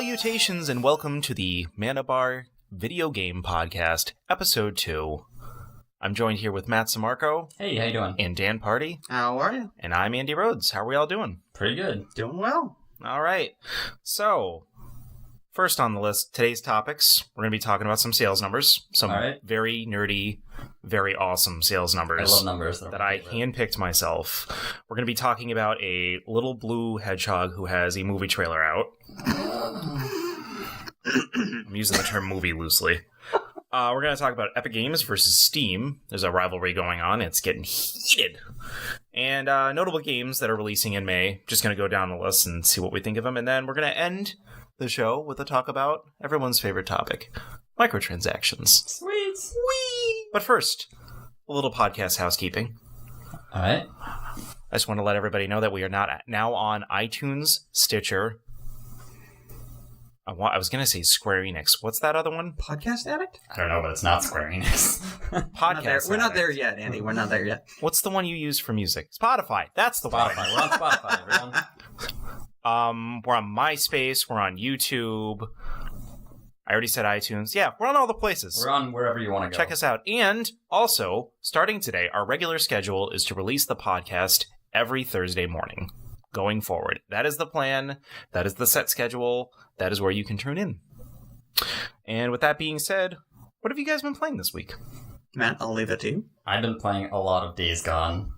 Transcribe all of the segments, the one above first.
Salutations and welcome to the Mana Bar Video Game Podcast, Episode 2. I'm joined here with Matt Samarco. Hey, how you doing? And Dan Party. How are you? And I'm Andy Rhodes. How are we all doing? Pretty good. Doing well. All right. So, first on the list, today's topics. We're going to be talking about some sales numbers. Some very nerdy, very awesome sales numbers. I love numbers. That I handpicked myself. We're going to be talking about a little blue hedgehog who has a movie trailer out. I'm using the term movie loosely. We're going to talk about Epic Games versus Steam. There's a rivalry going on. It's getting heated. And notable games that are releasing in May. Just going to go down the list and see what we think of them. And then we're going to end the show with a talk about everyone's favorite topic, microtransactions. Sweet. Whee! But first, a little podcast housekeeping. All right. I just want to let everybody know that we are now on iTunes, Stitcher. I was going to say Square Enix. What's that other one? Podcast Addict? I don't know, but it's not Square Enix. Podcast We're not there yet, Andy. We're not there yet. What's the one you use for music? Spotify. That's the one. Spotify. We're on Spotify, everyone. We're on MySpace. We're on YouTube. I already said iTunes. Yeah, we're on all the places. We're on wherever you want to go. Check us out. And also, starting today, our regular schedule is to release the podcast every Thursday morning going forward. That is the plan. That is the set schedule. That is where you can tune in. And with that being said, what have you guys been playing this week? Matt, I'll leave it to you. I've been playing a lot of Days Gone.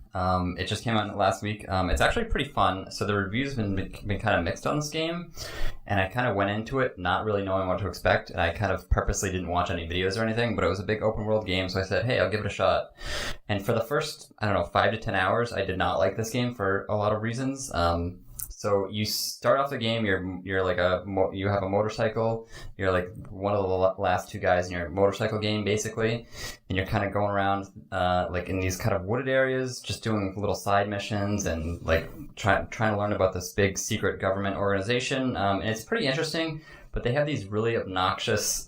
It just came out last week. It's actually pretty fun. So the reviews have been kind of mixed on this game, and I kind of went into it not really knowing what to expect, and I kind of purposely didn't watch any videos or anything, but it was a big open world game, so I said, hey, I'll give it a shot. And for the first, 5 to 10 hours, I did not like this game for a lot of reasons. So you start off the game, you have a motorcycle, you're like one of the last two guys in your motorcycle game basically, and you're kind of going around like in these kind of wooded areas, just doing little side missions and like trying to learn about this big secret government organization, and it's pretty interesting, but they have these really obnoxious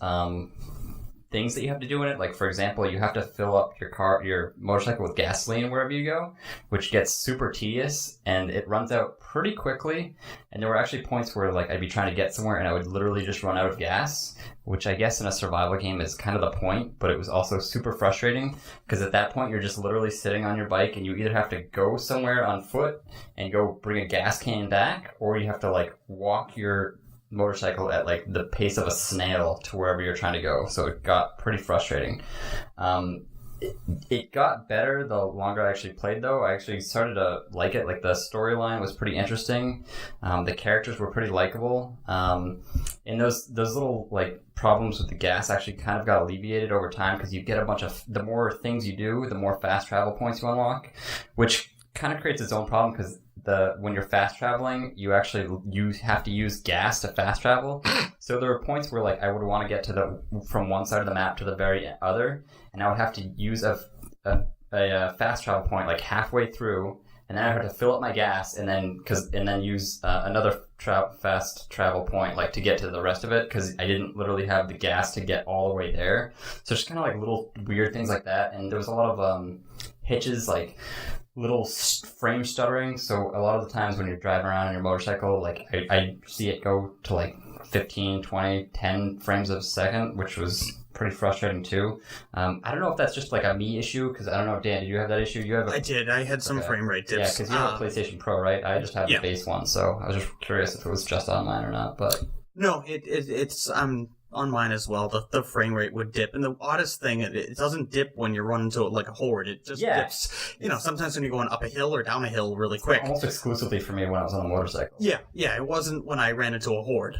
things that you have to do in it. Like, for example, you have to fill up your motorcycle with gasoline wherever you go, which gets super tedious, and it runs out pretty quickly. And there were actually points where, like, I'd be trying to get somewhere and I would literally just run out of gas, which I guess in a survival game is kind of the point, but it was also super frustrating, because at that point you're just literally sitting on your bike and you either have to go somewhere on foot and go bring a gas can back, or you have to, like, walk your motorcycle at like the pace of a snail to wherever you're trying to go. So it got pretty frustrating. It got better the longer I actually played, though. I actually started to like it. Like, the storyline was pretty interesting. The characters were pretty likable. And those little like problems with the gas actually kind of got alleviated over time, because you get a bunch of, the more things you do, the more fast travel points you unlock, which kind of creates its own problem, because when you're fast traveling, you have to use gas to fast travel. So there were points where, like, I would want to get from one side of the map to the very other, and I would have to use a fast travel point like halfway through, and then I would have to fill up my gas and then use another fast travel point like to get to the rest of it, because I didn't literally have the gas to get all the way there. So just kind of like little weird things like that, and there was a lot of hitches, like little frame stuttering. So a lot of the times when you're driving around on your motorcycle, like I see it go to like 15, 20, 10 frames a second, which was pretty frustrating too. I don't know if that's just like a me issue, because I don't know, Dan, did you have that issue? I did. I had some frame rate dips. Yeah, because you have a PlayStation Pro, right? I just have the base one, so I was just curious if it was just on mine or not. But no, it's on mine as well. The frame rate would dip, and the oddest thing, it doesn't dip when you run into it like a horde. It just dips. Sometimes when you're going up a hill or down a hill really quick. Almost exclusively for me when I was on a motorcycle. Yeah. It wasn't when I ran into a horde.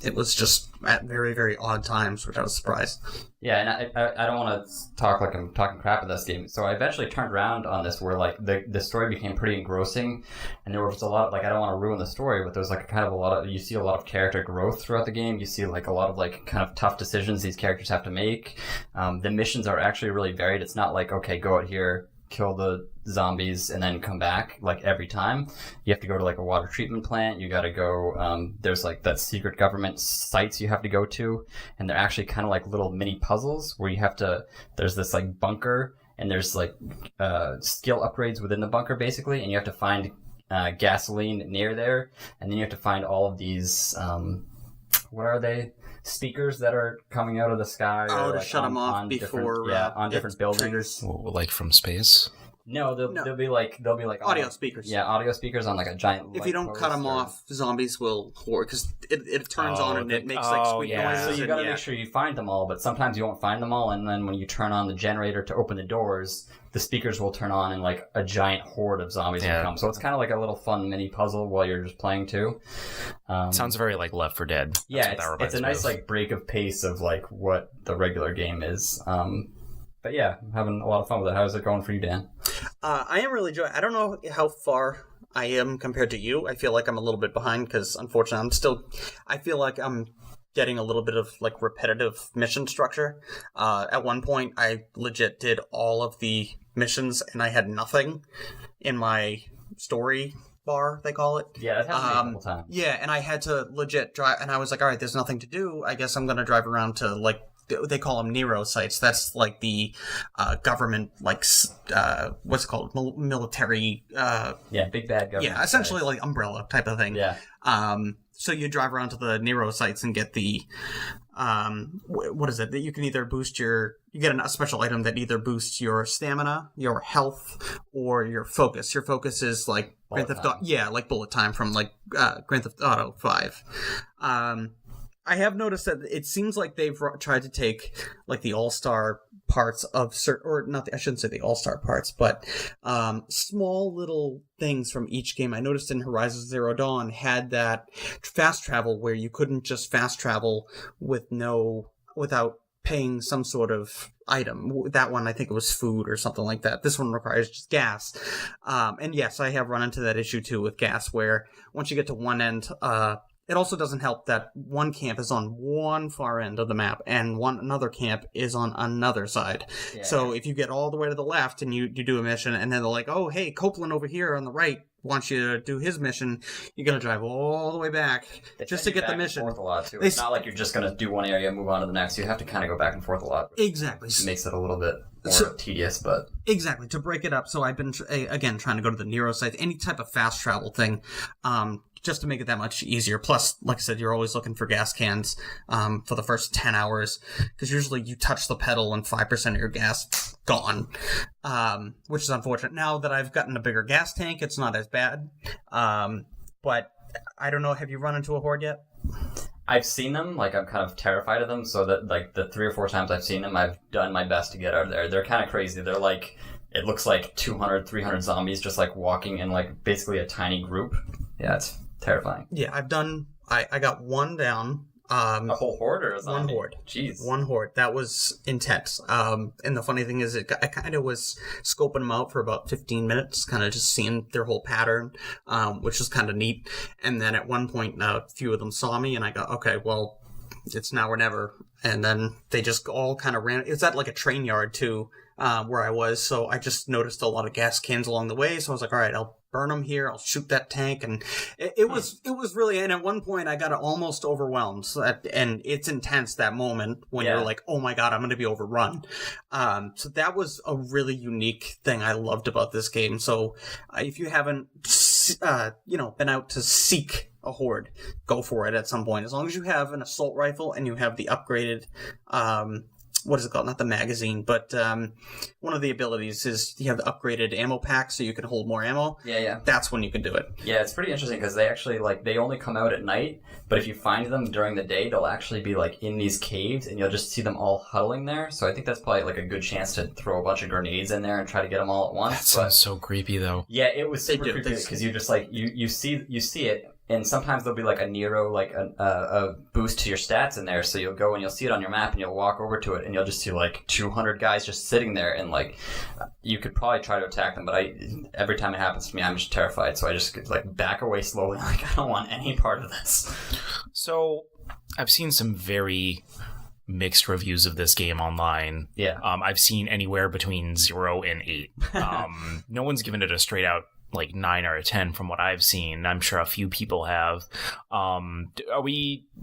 It was just at very, very odd times, which I was surprised. Yeah, and I don't want to talk like I'm talking crap at this game. So I eventually turned around on this where, like, the story became pretty engrossing, and there was a lot, like, I don't want to ruin the story, but there's like kind of a lot of, you see a lot of character growth throughout the game. You see like a lot of like kind of tough decisions these characters have to make. The missions are actually really varied. It's not like, okay, go out here, kill the zombies and then come back like every time. You have to go to like a water treatment plant. You got to go, there's like that secret government sites you have to go to, and they're actually kind of like little mini puzzles where you have to, there's this like bunker, and there's like skill upgrades within the bunker basically, and you have to find gasoline near there, and then you have to find all of these what are they? Speakers that are coming out of the sky. Oh, or, to like, shut them off on before on different buildings. triggers. Like from space? No, they'll be like audio speakers. Yeah, audio speakers on like a giant. If you don't cut them off, zombies will horde because it turns on and it makes like squeak noises. So you got to make sure you find them all, but sometimes you won't find them all, and then when you turn on the generator to open the doors, the speakers will turn on and like a giant horde of zombies will come. So it's kind of like a little fun mini puzzle while you're just playing too. Sounds very like Left 4 Dead. That's yeah, it's a nice like break of pace of like what the regular game is. But yeah, I'm having a lot of fun with it. How's it going for you, Dan? I am really enjoying. I don't know how far I am compared to you. I feel like I'm a little bit behind because, unfortunately, I feel like I'm getting a little bit of like repetitive mission structure. At one point, I legit did all of the missions and I had nothing in my story bar, they call it. Yeah, that happened to me a couple times. Yeah, and I had to legit drive, and I was like, all right, there's nothing to do. I guess I'm going to drive around to like. They call them Nero Sites. That's like the government, like what's it called, military. Big bad government. Yeah, essentially like umbrella type of thing. Yeah. So you drive around to the Nero Sites and get the what is it? That you can either you get a special item that either boosts your stamina, your health, or your focus. Your focus is like Grand Theft Auto. Yeah, like bullet time from like Grand Theft Auto 5. I have noticed that it seems like they've tried to take like the all-star parts of I shouldn't say the all-star parts, but small little things from each game. I noticed in Horizon Zero Dawn had that fast travel where you couldn't just fast travel without paying some sort of item. That one, I think it was food or something like that. This one requires just gas. And yes, I have run into that issue too with gas where once you get to one end, it also doesn't help that one camp is on one far end of the map and another camp is on another side. Yeah. So if you get all the way to the left and you do a mission and then they're like, oh, hey, Copeland over here on the right wants you to do his mission, you're going to drive all the way back just to get the mission. Forth a lot too. It's not like you're just going to do one area and move on to the next. You have to kind of go back and forth a lot. Exactly. It makes it a little bit more tedious, but... Exactly. To break it up, so I've been, again, trying to go to the Nero Sites, any type of fast travel thing, just to make it that much easier. Plus, like I said, you're always looking for gas cans for the first 10 hours, because usually you touch the pedal and 5% of your gas gone, which is unfortunate. Now that I've gotten a bigger gas tank, it's not as bad. But I don't know, have you run into a horde yet? I've seen them, like I'm kind of terrified of them, so that like the 3 or 4 times I've seen them, I've done my best to get out of there. They're kind of crazy. They're like, it looks like 200, 300 zombies just like walking in like basically a tiny group. Yeah, it's terrifying. Yeah, I got one down. A whole horde or a zombie? One horde. Jeez. One horde. That was intense. And the funny thing is, I kind of was scoping them out for about 15 minutes, kind of just seeing their whole pattern, which was kind of neat. And then at one point, a few of them saw me, and I go, okay, well, it's now or never. And then they just all kind of ran. It's at like a train yard, too, where I was. So I just noticed a lot of gas cans along the way. So I was like, all right, I'll burn them here. I'll shoot that tank. And it was really, and at one point I got almost overwhelmed. And it's intense, that moment when you're like, oh my God, I'm going to be overrun. So that was a really unique thing I loved about this game. So if you haven't, been out to seek a horde, go for it at some point. As long as you have an assault rifle and you have the upgraded, what is it called? Not the magazine, but one of the abilities is you have the upgraded ammo pack so you can hold more ammo. Yeah. That's when you can do it. Yeah, it's pretty interesting because they actually, they only come out at night, but if you find them during the day, they'll actually be, in these caves, and you'll just see them all huddling there. So I think that's probably, a good chance to throw a bunch of grenades in there and try to get them all at once. That sounds so creepy, though. Yeah, it was super creepy because you just, you see it. And sometimes there'll be a Nero, a boost to your stats in there. So you'll go and you'll see it on your map and you'll walk over to it and you'll just see 200 guys just sitting there. And you could probably try to attack them. But every time it happens to me, I'm just terrified. So I just back away slowly. I don't want any part of this. So I've seen some very mixed reviews of this game online. Yeah. I've seen anywhere between 0 and 8. No one's given it a straight out 9 or a 10 from what I've seen. I'm sure a few people have.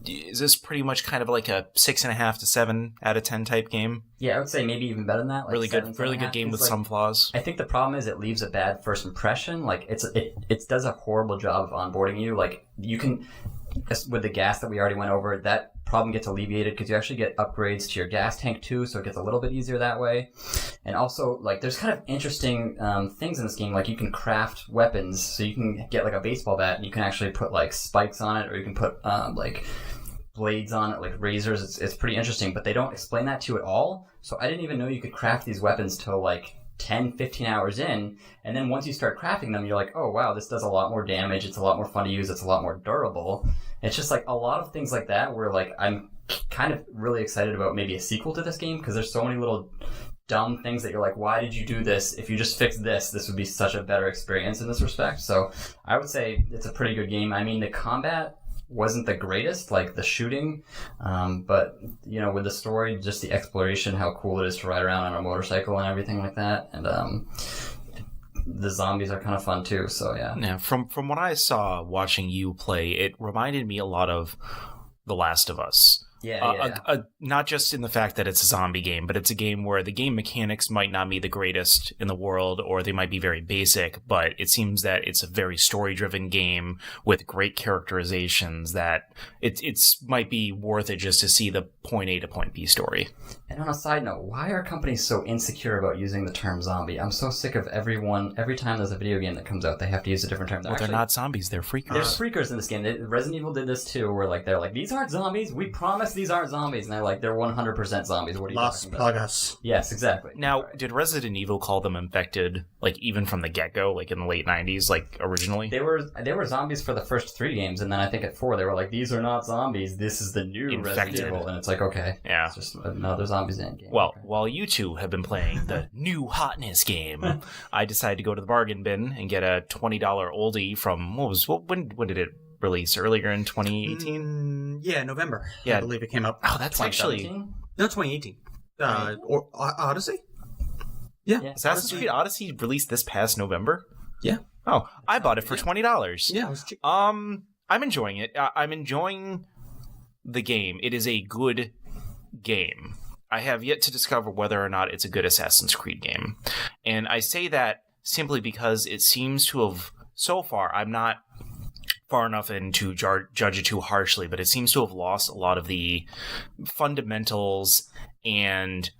Is this pretty much kind of a 6.5 to 7 out of 10 type game? Yeah, I would say maybe even better than that. Really good game with some flaws. I think the problem is it leaves a bad first impression. It does a horrible job of onboarding you. You can, with the gas that we already went over, that problem gets alleviated because you actually get upgrades to your gas tank too, so it gets a little bit easier that way. And also, like, there's kind of interesting things in this game. Like, you can craft weapons, so you can get like a baseball bat, and you can actually put like spikes on it, or you can put like blades on it, like razors. It's pretty interesting, but they don't explain that to you at all. So I didn't even know you could craft these weapons till like 10, 15 hours in, and then once you start crafting them, you're like, oh wow, this does a lot more damage, it's a lot more fun to use, it's a lot more durable. It's just like a lot of things like that where like I'm kind of really excited about maybe a sequel to this game, because there's so many little dumb things that you're like, why did you do this? If you just fixed this would be such a better experience in this respect. So I would say it's a pretty good game. I mean, the combat wasn't the greatest, like the shooting, but you know, with the story, just the exploration, how cool it is to ride around on a motorcycle and everything like that, and the zombies are kind of fun too. So yeah. From what I saw watching you play, it reminded me a lot of The Last of Us. Not just in the fact that it's a zombie game, but it's a game where the game mechanics might not be the greatest in the world, or they might be very basic, but it seems that it's a very story-driven game with great characterizations that it's might be worth it just to see the point A to point B story. And on a side note, why are companies so insecure about using the term zombie? I'm so sick of every time there's a video game that comes out, they have to use a different term. They're not zombies, they're freakers. There's freakers in this game. Resident Evil did this too, where like they're like, these aren't zombies, we promise these aren't zombies, and they're like, they're 100% zombies. What are you talking about? Plagas. Yes, exactly. Now, did Resident Evil call them infected, like even from the get-go, like in the late 90s, like originally? They were zombies for the first 3 games, and then I think at 4 they were like, these are not zombies, this is the new infected. Resident Evil, and it's like, okay. Yeah. It's just another zombies in game. Well, okay. While you two have been playing the new hotness game, I decided to go to the bargain bin and get a $20 oldie from, when did it release? Earlier in 2018? Yeah, November. Yeah. I believe it came up. Oh, that's actually... No, 2018. Or Odyssey? Yeah. Assassin's Creed Odyssey released this past November? Yeah. Oh, I bought it for $20. Yeah, it was cheap. I'm enjoying it. I'm enjoying the game. It is a good game. I have yet to discover whether or not it's a good Assassin's Creed game. And I say that simply because it seems to have, so far, I'm not far enough in to judge it too harshly, but it seems to have lost a lot of the fundamentals and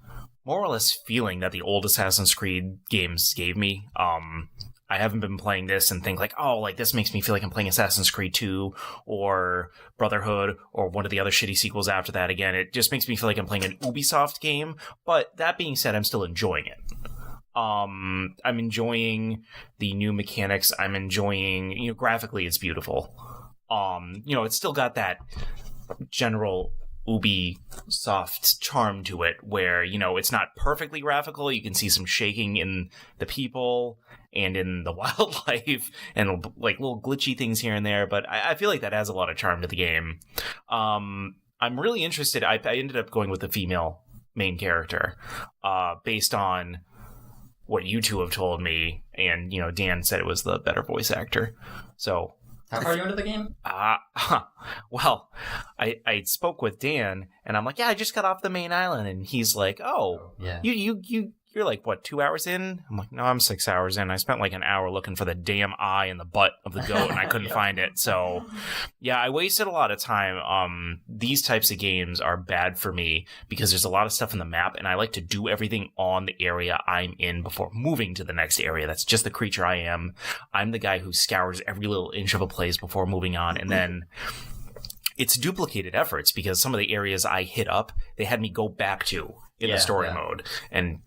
more or less feeling that the old Assassin's Creed games gave me. I haven't been playing this and think like, oh, like this makes me feel like I'm playing Assassin's Creed 2 or Brotherhood or one of the other shitty sequels after that again. It just makes me feel like I'm playing an Ubisoft game. But that being said, I'm still enjoying it. I'm enjoying the new mechanics. I'm enjoying, graphically it's beautiful. It's still got that general Ubisoft charm to it where, it's not perfectly graphical. You can see some shaking in the people and in the wildlife and like little glitchy things here and there, but I feel like that adds a lot of charm to the game. I'm really interested. I ended up going with the female main character based on what you two have told me, and Dan said it was the better voice actor. So how far are you into the game? Well, I spoke with Dan, and I'm like, yeah, I just got off the main island, and he's like, oh yeah, you're like, what, 2 hours in? I'm like, no, I'm 6 hours in. I spent like an hour looking for the damn eye in the butt of the goat, and I couldn't find it. So, yeah, I wasted a lot of time. These types of games are bad for me because there's a lot of stuff in the map, and I like to do everything on the area I'm in before moving to the next area. That's just the creature I am. I'm the guy who scours every little inch of a place before moving on, and then it's duplicated efforts because some of the areas I hit up, they had me go back to in the story mode. And,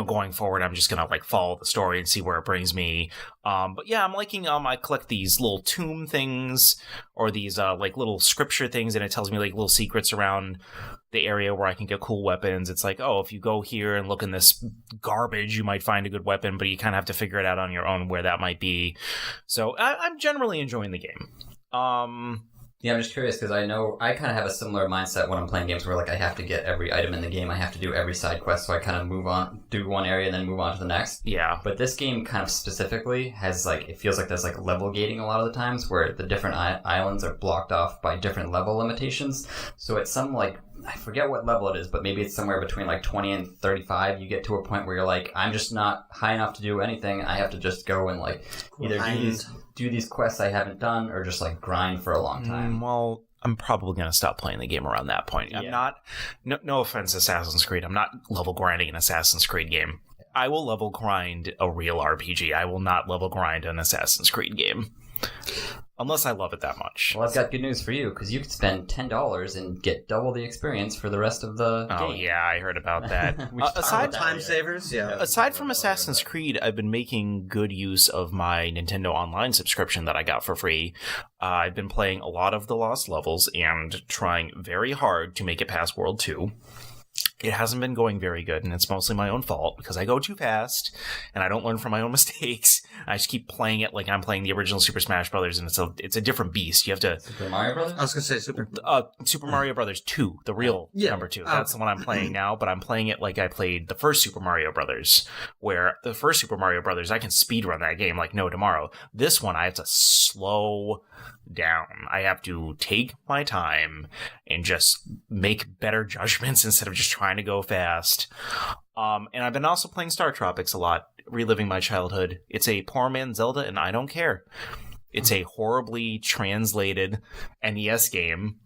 going forward, I'm just going to follow the story and see where it brings me. But yeah, I'm liking, I collect these little tomb things or these, little scripture things, and it tells me little secrets around the area where I can get cool weapons. It's like, oh, if you go here and look in this garbage, you might find a good weapon, but you kind of have to figure it out on your own where that might be. So I'm generally enjoying the game. Yeah, I'm just curious because I know I kind of have a similar mindset when I'm playing games where I have to get every item in the game. I have to do every side quest, so I kind of move on, do one area, and then move on to the next. Yeah. But this game kind of specifically has it feels like there's level gating a lot of the times where the different islands are blocked off by different level limitations. So at some I forget what level it is, but maybe it's somewhere between like 20 and 35. You get to a point where you're like, I'm just not high enough to do anything. I have to just go and like either do these quests I haven't done or just like grind for a long time. Well, I'm probably going to stop playing the game around that point. I'm not, no offense, Assassin's Creed. I'm not level grinding an Assassin's Creed game. I will level grind a real RPG. I will not level grind an Assassin's Creed game. Unless I love it that much. Well, I've got good news for you, because you could spend $10 and get double the experience for the rest of the game. Oh, yeah, I heard about that. Aside time savers, Aside from Assassin's Creed, I've been making good use of my Nintendo Online subscription that I got for free. I've been playing a lot of the Lost Levels and trying very hard to make it past World 2. It hasn't been going very good, and it's mostly my own fault, because I go too fast, and I don't learn from my own mistakes. I just keep playing it like I'm playing the original Super Smash Brothers, and it's a different beast. You have to... Super Mario Brothers? I was going to say Super Mario Brothers 2, the real number 2. That's the one I'm playing now, but I'm playing it like I played the first Super Mario Brothers, where the first Super Mario Brothers, I can speedrun that game like no tomorrow. This one, I have to slow down. I have to take my time and just make better judgments instead of just trying to go fast. And I've been also playing Star Tropics a lot, reliving my childhood. It's a poor man's Zelda, and I don't care. It's a horribly translated NES game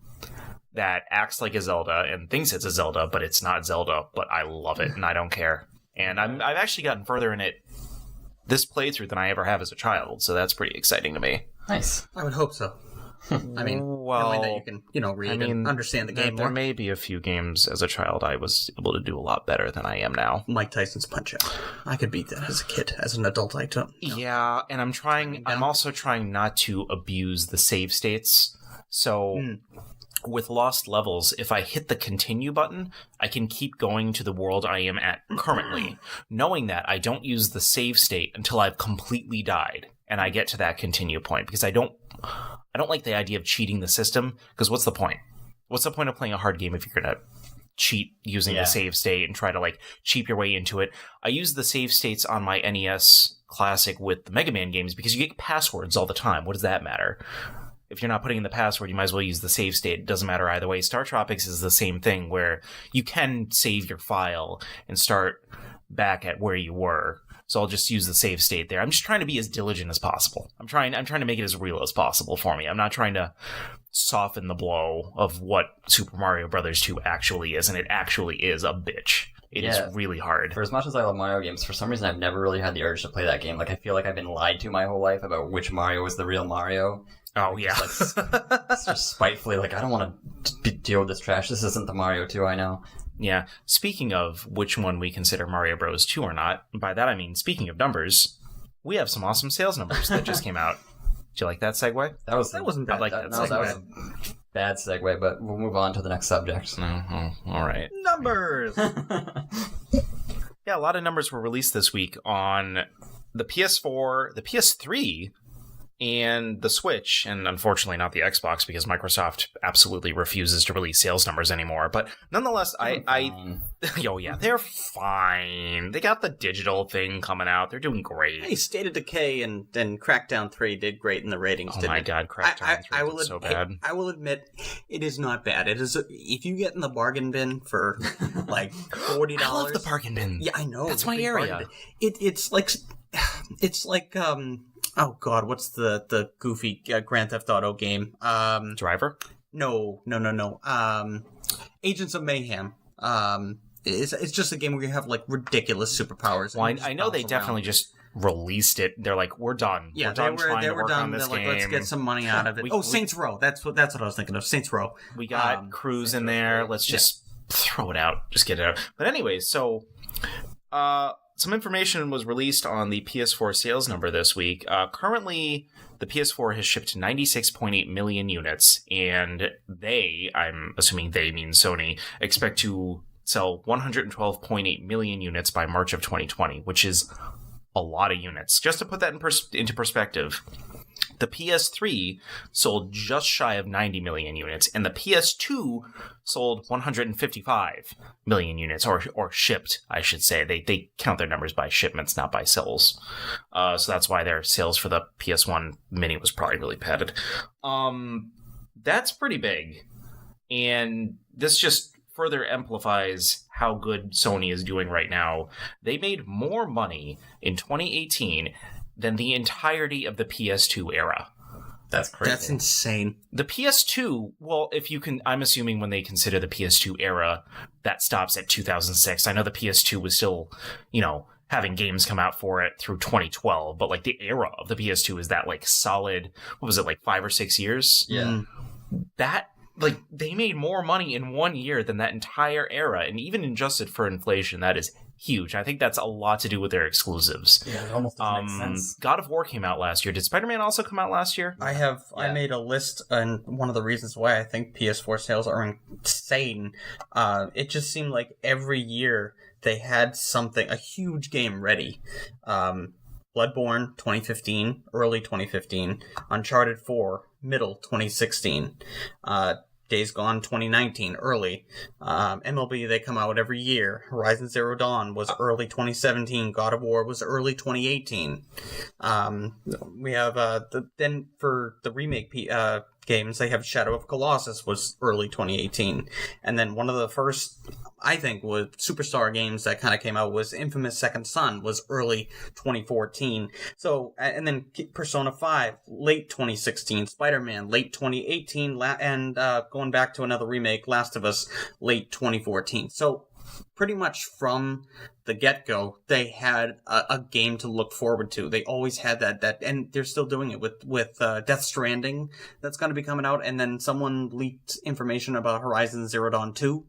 that acts like a Zelda and thinks it's a Zelda, but it's not Zelda, but I love it, and I don't care. And I've actually gotten further in it this playthrough than I ever have as a child, so that's pretty exciting to me. Nice. I would hope so. I mean, knowing that you can, read and understand the game more. There may be a few games as a child I was able to do a lot better than I am now. Mike Tyson's Punch-Out. I could beat that as a kid. As an adult, I don't. No. Yeah, and I'm also trying not to abuse the save states. So... With Lost Levels, if I hit the continue button, I can keep going to the world I am at currently, knowing that I don't use the save state until I've completely died, and I get to that continue point, because I don't like the idea of cheating the system, because what's the point? What's the point of playing a hard game if you're going to cheat using the save state and try to, cheat your way into it? I use the save states on my NES Classic with the Mega Man games, because you get passwords all the time. What does that matter? If you're not putting in the password, you might as well use the save state. It doesn't matter either way. Star Tropics is the same thing, where you can save your file and start back at where you were. So I'll just use the save state there. I'm just trying to be as diligent as possible. I'm trying to make it as real as possible for me. I'm not trying to soften the blow of what Super Mario Brothers 2 actually is, and it actually is a bitch. It is really hard. For as much as I love Mario games, for some reason I've never really had the urge to play that game. I feel like I've been lied to my whole life about which Mario is the real Mario. Oh, yeah. It's just spitefully, I don't want to deal with this trash. This isn't the Mario 2 I know. Yeah. Speaking of which one we consider Mario Bros. 2 or not, by that I mean, speaking of numbers, we have some awesome sales numbers that just came out. Did you like that segue? That wasn't bad. I like that segue. That was a bad segue, but we'll move on to the next subject. All right. Numbers! Yeah, a lot of numbers were released this week on the PS4, the PS3, and the Switch, and unfortunately not the Xbox, because Microsoft absolutely refuses to release sales numbers anymore. But nonetheless, oh yeah, they're fine. They got the digital thing coming out. They're doing great. Hey, State of Decay and Crackdown 3 did great in the ratings. Oh my god, Crackdown 3 was so bad. I will admit, it is not bad. It is if you get in the bargain bin for $40. I love the bargain bin. Yeah, I know. That's my area. It's like oh god, what's the goofy Grand Theft Auto game? Driver? No. Agents of Mayhem. It's just a game where you have ridiculous superpowers. Well, I know they definitely just released it. They're like, we're done. Yeah, we're done trying to work on this They're game. let's get some money out of it. Saints Row. That's what I was thinking of. Saints Row. We got Cruise in there. Let's just throw it out. Just get it out. But anyways, so some information was released on the PS4 sales number this week. Currently, the PS4 has shipped 96.8 million units, and I'm assuming they mean Sony, expect to sell 112.8 million units by March of 2020, which is a lot of units. Just to put that into perspective, the PS3 sold just shy of 90 million units, and the PS2 sold 155 million units, or shipped, I should say. They count their numbers by shipments, not by sales. So that's why their sales for the PS1 Mini was probably really padded. That's pretty big. And this just further amplifies how good Sony is doing right now. They made more money in 2018 than the entirety of the PS2 era. That's crazy. That's insane. The PS2, well, if you can, I'm assuming when they consider the PS2 era, that stops at 2006. I know the PS2 was still, having games come out for it through 2012, but like the era of the PS2 is that like solid, what was it, like 5 or 6 years? Yeah. That, like, they made more money in 1 year than that entire era, and even adjusted for inflation, that is huge. I think that's a lot to do with their exclusives. Yeah, it almost doesn't make sense. God of War came out last year. Did Spider-Man also come out last year? I made a list, and one of the reasons why I think PS4 sales are insane, it just seemed like every year they had something, a huge game ready. Bloodborne 2015, early 2015, Uncharted 4, middle 2016, Days Gone 2019, early. MLB, they come out every year. Horizon Zero Dawn was early 2017. God of War was early 2018. We have, then for the remake games, they have Shadow of Colossus was early 2018. And then one of the first, I think, was Superstar games that kind of came out was Infamous Second Son was early 2014. So, and then Persona 5, late 2016. Spider-Man, late 2018. And going back to another remake, Last of Us, late 2014. So, pretty much from the get-go, they had a game to look forward to. They always had that, and they're still doing it with Death Stranding that's going to be coming out, and then someone leaked information about Horizon Zero Dawn 2.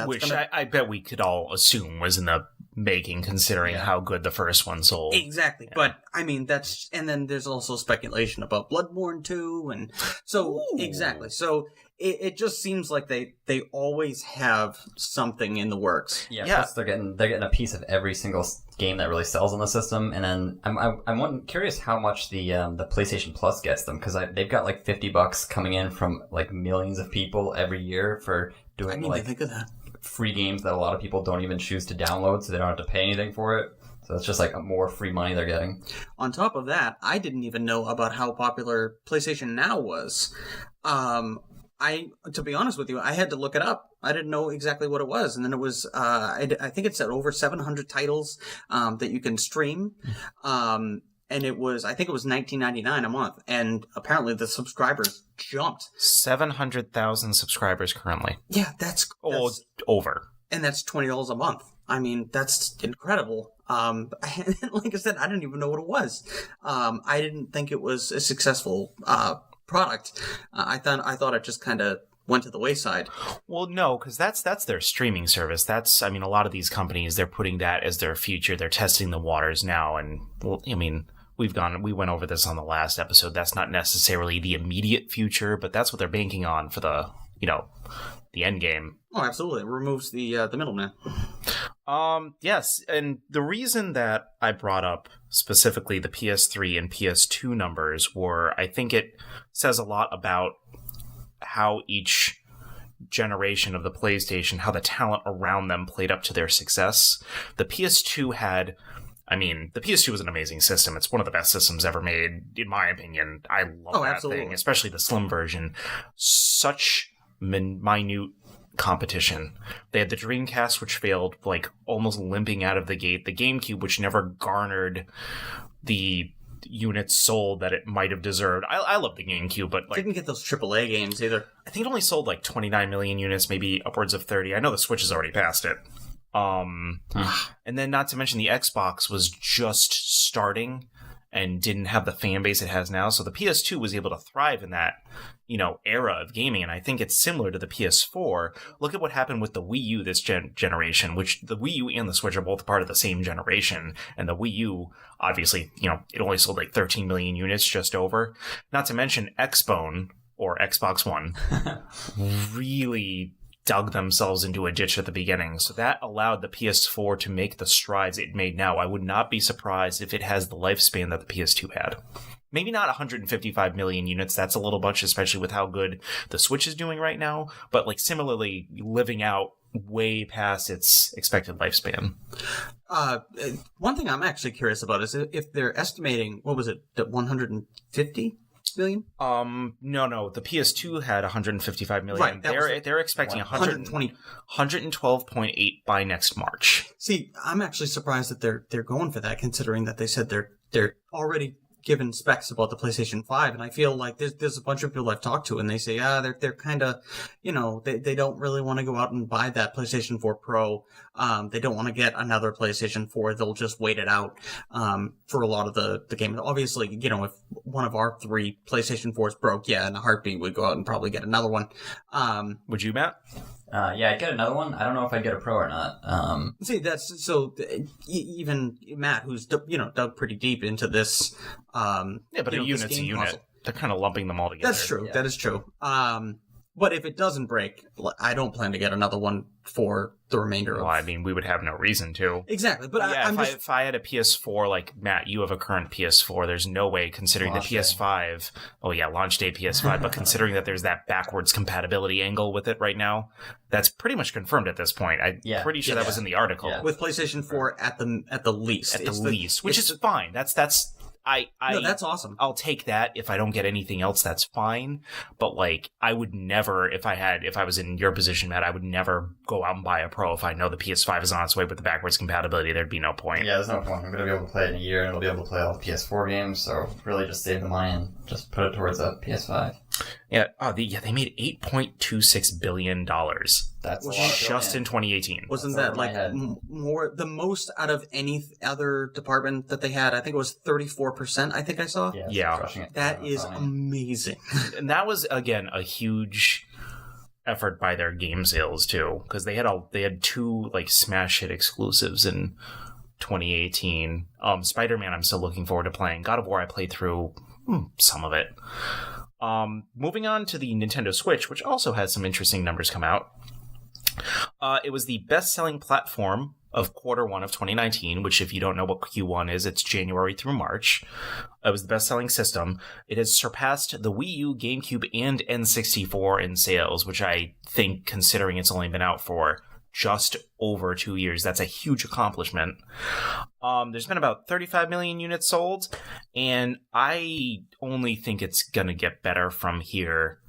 Which I bet we could all assume was in the making, considering how good the first one sold. Exactly, but I mean, and then there's also speculation about Bloodborne 2, and so, exactly, so it just seems like they always have something in the works. Yeah. Plus they're getting a piece of every single game that really sells on the system, and then I'm curious how much the PlayStation Plus gets them, because they've got like $50 coming in from like millions of people every year for doing I didn't even think of that. Free games that a lot of people don't even choose to download, so they don't have to pay anything for it. So it's just like more free money they're getting. On top of that, I didn't even know about how popular PlayStation Now was. To be honest with you, I had to look it up. I didn't know exactly what it was. And then it was, I think it said over 700 titles that you can stream. And it was, I think it was $19.99 a month. And apparently the subscribers jumped. 700,000 subscribers currently. Yeah, that's over. And that's $20 a month. I mean, that's incredible. Like I said, I didn't even know what it was. I didn't think it was a successful product. I thought it just kind of went to the wayside. Well, no, because that's their streaming service. A lot of these companies, they're putting that as their future. They're testing the waters now, and we went over this on the last episode. That's not necessarily the immediate future, but that's what they're banking on for the end game. Oh, absolutely. It removes the middleman. Yes, and the reason that I brought up specifically the PS3 and PS2 numbers were, I think it says a lot about how each generation of the PlayStation, how the talent around them played up to their success. The PS2 was an amazing system. It's one of the best systems ever made, in my opinion. I love that thing, especially the slim version. Such minute competition. They had the Dreamcast, which failed, like almost limping out of the gate. The GameCube, which never garnered the units sold that it might have deserved. I love the GameCube, but like didn't get those AAA games either. I think it only sold like 29 million units, maybe upwards of 30. I know the Switch has already passed it. And then not to mention the Xbox was just starting and didn't have the fan base it has now. So the PS2 was able to thrive in that, era of gaming. And I think it's similar to the PS4. Look at what happened with the Wii U this generation, which the Wii U and the Switch are both part of the same generation. And the Wii U, obviously, it only sold like 13 million units, just over. Not to mention Xbone, or Xbox One, really dug themselves into a ditch at the beginning. So that allowed the PS4 to make the strides it made now. I would not be surprised if it has the lifespan that the PS2 had. Maybe not 155 million units. That's a little much, especially with how good the Switch is doing right now. But like similarly, living out way past its expected lifespan. One thing I'm actually curious about is if they're estimating, what was it, that 150? million? No. The PS2 had 155 million. Right, They're expecting 120. 112.8 by next March. See, I'm actually surprised that they're going for that, considering that they said they're already given specs about the PlayStation 5, and I feel like there's a bunch of people I've talked to, and they say, they're kind of, they don't really want to go out and buy that PlayStation 4 Pro. They don't want to get another PlayStation 4. They'll just wait it out for a lot of the game. Obviously, if one of our 3 PlayStation 4s broke, in a heartbeat, we'd go out and probably get another one. Would you, Matt? Yeah, I'd get another one. I don't know if I'd get a Pro or not. See, that's so. Even Matt, who's dug pretty deep into this. But a unit's a unit. Puzzle. They're kind of lumping them all together. That's true. Yeah. That is true. But if it doesn't break, I don't plan to get another one for the remainder of... Well, I mean, we would have no reason to. Exactly, but if I had a PS4, like, Matt, you have a current PS4, there's no way, considering launch the PS5... Day. Oh, yeah, launch day PS5, but considering that there's that backwards compatibility angle with it right now, that's pretty much confirmed at this point. I'm pretty sure that was in the article. Yeah. With PlayStation 4 at the least. At the least, which is fine. That's no, that's awesome. I'll take that. If I don't get anything else, that's fine. But like, I would never, if I was in your position, Matt, I would never go out and buy a Pro if I know the PS5 is on its way with the backwards compatibility. There'd be no point. Yeah, there's no point. I'm going to be able to play it in a year, and I'll be able to play all the PS4 games. So really, just save the money and just put it towards a PS5. Yeah. They made $8.26 billion. That's just in 2018. Wasn't that like the most out of any other department that they had? I think it was 34%. I think I saw. Yeah. That is amazing. And that was again a huge effort by their game sales too, because they had 2 like smash hit exclusives in 2018. Spider-Man, I'm still looking forward to playing. God of War, I played through some of it. Moving on to the Nintendo Switch, which also has some interesting numbers come out. It was the best-selling platform of Q1 of 2019, which if you don't know what Q1 is, it's January through March. It was the best-selling system. It has surpassed the Wii U, GameCube, and N64 in sales, which I think, considering it's only been out for just over 2 years, that's a huge accomplishment. There's been about 35 million units sold, and I only think it's going to get better from here.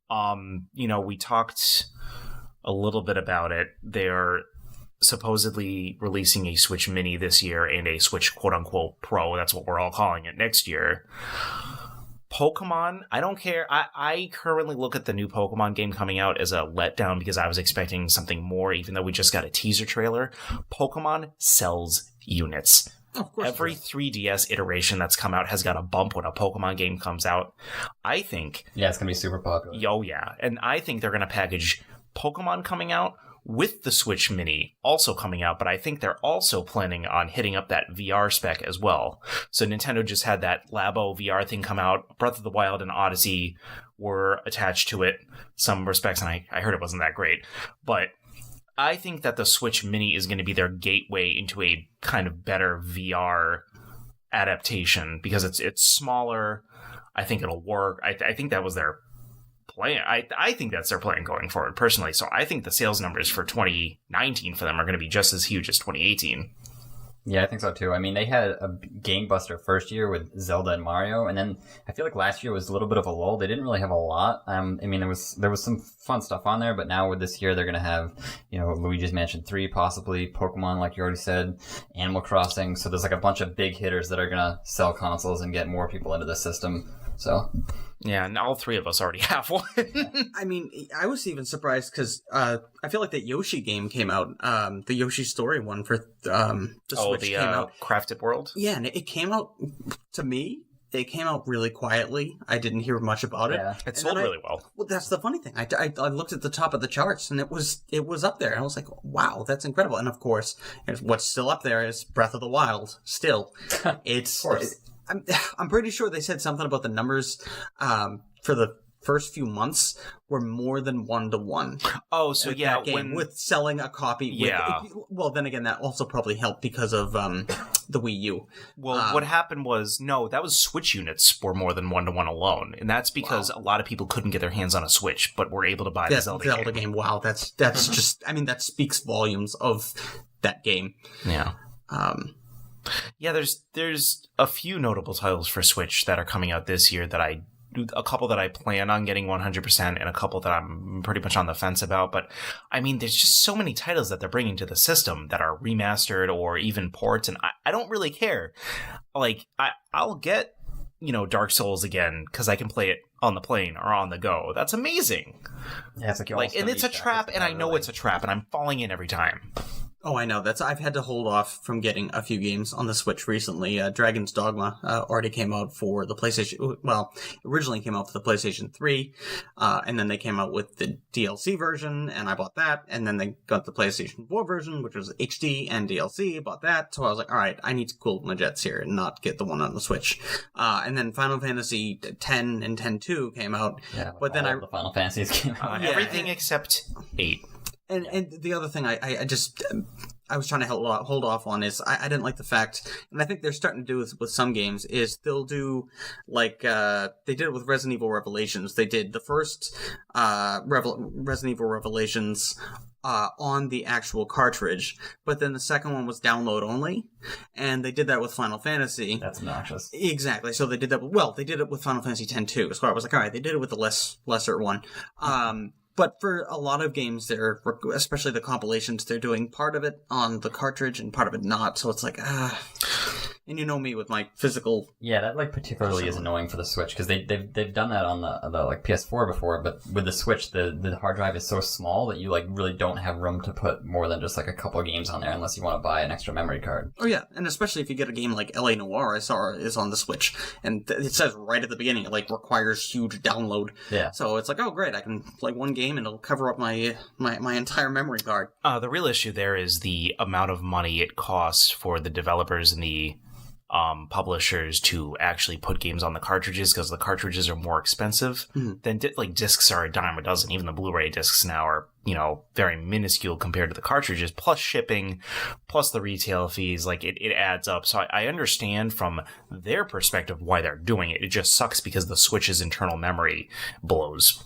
We talked a little bit about it. They're supposedly releasing a Switch Mini this year and a Switch quote-unquote Pro. That's what we're all calling it next year. Pokemon, I don't care. I currently look at the new Pokemon game coming out as a letdown because I was expecting something more, even though we just got a teaser trailer. Pokemon sells units. Of course. Every 3DS iteration that's come out has got a bump when a Pokemon game comes out. I think... Yeah, it's going to be super popular. Oh, yeah. And I think they're going to package Pokemon coming out with the Switch Mini also coming out, but I think they're also planning on hitting up that VR spec as well. So Nintendo just had that Labo VR thing come out. Breath of the Wild and Odyssey were attached to it some respects, and I heard it wasn't that great. But I think that the Switch Mini is going to be their gateway into a kind of better VR adaptation because it's smaller. I think it'll work. I think that was their plan. I think that's their plan going forward, personally. So I think the sales numbers for 2019 for them are going to be just as huge as 2018. Yeah, I think so too. I mean, they had a gangbuster first year with Zelda and Mario, and then I feel like last year was a little bit of a lull. They didn't really have a lot. I mean, there was some fun stuff on there, but now with this year, they're going to have, Luigi's Mansion 3, possibly, Pokemon, like you already said, Animal Crossing. So there's like a bunch of big hitters that are going to sell consoles and get more people into the system. So... Yeah, and all 3 of us already have one. I mean, I was even surprised because I feel like that Yoshi game came out, the Yoshi Story one for the Switch came out. Crafted World? Yeah, and it came out, to me, it came out really quietly. I didn't hear much about it. Yeah. It sold really well. Well, that's the funny thing. I looked at the top of the charts, and it was up there. And I was like, wow, that's incredible. And of course, what's still up there is Breath of the Wild. Still. It's... I'm pretty sure they said something about the numbers for the first few months were more than 1-to-1. Oh, so yeah, with selling a copy. Yeah. Well, then again, that also probably helped because of the Wii U. Well, what happened was that was Switch units were more than 1-to-1 alone, and that's because a lot of people couldn't get their hands on a Switch, but were able to buy the Zelda game. Wow, that's just. I mean, that speaks volumes of that game. Yeah. Yeah, there's a few notable titles for Switch that are coming out this year that I a couple that I plan on getting 100% and a couple that I'm pretty much on the fence about. But I mean, there's just so many titles that they're bringing to the system that are remastered or even ports, and I don't really care. Like, I'll get, Dark Souls again because I can play it on the plane or on the go. That's amazing. Yeah, it's like and it's a trap, and I know it's a trap, and I'm falling in every time. Oh, I know. I've had to hold off from getting a few games on the Switch recently. Dragon's Dogma already came out for the PlayStation. Well, originally came out for the PlayStation 3, and then they came out with the DLC version, and I bought that. And then they got the PlayStation 4 version, which was HD and DLC. Bought that, so I was like, all right, I need to cool my jets here and not get the one on the Switch. And then Final Fantasy X and X-2 came out. Yeah, but then the Final Fantasies came out. Everything except 8. And the other thing I was trying to hold off on is I didn't like the fact, and I think they're starting to do this with some games, is they'll do like they did it with Resident Evil Revelations. They did the first Resident Evil Revelations on the actual cartridge, but then the second one was download only, and they did that with Final Fantasy. That's obnoxious. Exactly. So they did that. They did it with Final Fantasy X too. So I was like, all right, they did it with the lesser one. But for a lot of games, especially the compilations, they're doing part of it on the cartridge and part of it not. So it's like, and you know me with my physical. Yeah, that particularly is annoying for the Switch because they've done that on the like PS4 before, but with the Switch, the hard drive is so small that you really don't have room to put more than just a couple of games on there unless you want to buy an extra memory card. Oh yeah, and especially if you get a game like LA Noire, I saw is on the Switch, and it says right at the beginning it requires huge download. Yeah. So it's like, oh great, I can play one game and it'll cover up my entire memory card. The real issue there is the amount of money it costs for the developers and the publishers to actually put games on the cartridges, because the cartridges are more expensive than discs are a dime a dozen. Even the Blu-ray discs now are very minuscule compared to the cartridges, plus shipping, plus the retail fees. It adds up. So I understand from their perspective why they're doing it. It just sucks because the Switch's internal memory blows.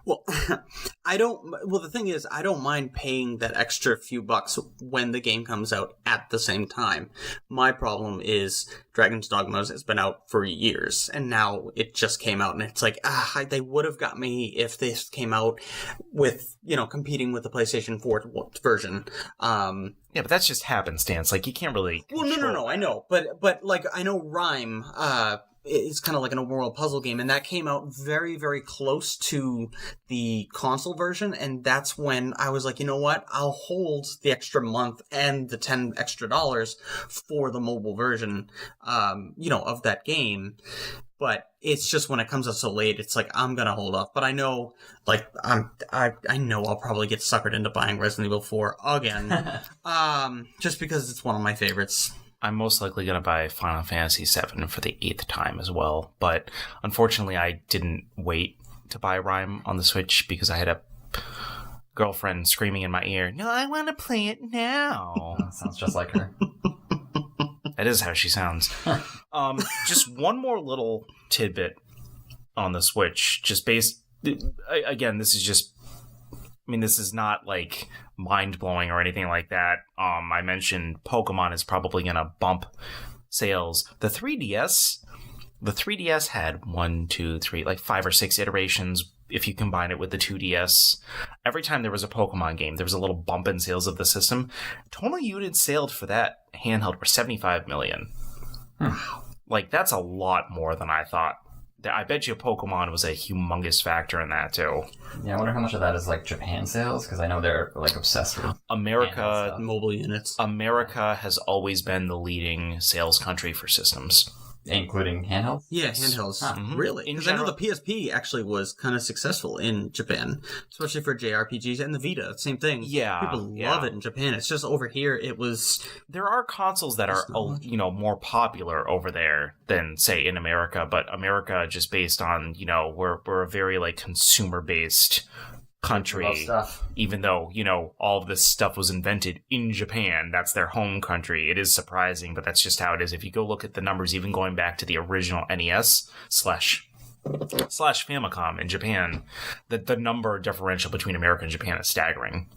Well, the thing is, I don't mind paying that extra few bucks when the game comes out at the same time. My problem is Dragon's Dogma has been out for years, and now it just came out, and it's like, they would have got me if this came out with, competing with the PlayStation 4 version. Yeah, but that's just happenstance. You can't really. Well, no, I know, but I know Rhyme, it's kind of like an open world puzzle game, and that came out very, very close to the console version, and that's when I was like, you know what, I'll hold the extra month and the $10 extra for the mobile version, of that game. But it's just when it comes out so late, it's like, I'm gonna hold off. But I know, I know I'll probably get suckered into buying Resident Evil 4 again, just because it's one of my favorites. I'm most likely going to buy Final Fantasy VII for the 8th time as well, but unfortunately I didn't wait to buy Rhyme on the Switch because I had a girlfriend screaming in my ear, "No, I want to play it now." Sounds just like her. That is how she sounds. Just one more little tidbit on the Switch, again, this is not mind-blowing or anything like that. I mentioned Pokemon is probably going to bump sales. The 3DS had 5 or 6 iterations if you combine it with the 2DS. Every time there was a Pokemon game, there was a little bump in sales of the system. Total units sold for that handheld were 75 million. Wow. That's a lot more than I thought. I bet you Pokemon was a humongous factor in that, too. Yeah, I wonder how much of that is, Japan sales, because I know they're, obsessed with America. Mobile units. America has always been the leading sales country for systems. Including handhelds? Yeah, handhelds. Mm-hmm. Really? Because I know the PSP actually was kind of successful in Japan, especially for JRPGs, and the Vita, same thing. Yeah. People love it in Japan. It's just over here, it was... There are consoles that are, more popular over there than, say, in America, but America, just based on, we're a very, consumer-based country, even though all of this stuff was invented in Japan. That's their home country. It is surprising, but that's just how it is. If you go look at the numbers, even going back to the original NES slash Famicom in Japan, the number differential between America and Japan is staggering.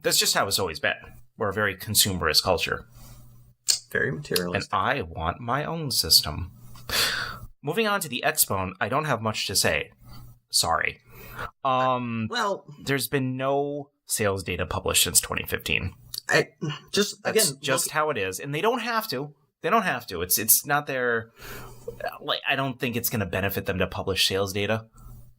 That's just how it's always been. We're a very consumerist culture, very materialistic, and I want my own system. moving on to the Xbone, I don't have much to say. Sorry. Well, there's been no sales data published since 2015. That's just how it is, and they don't have to. They don't have to. It's not their. Like, I don't think it's going to benefit them to publish sales data.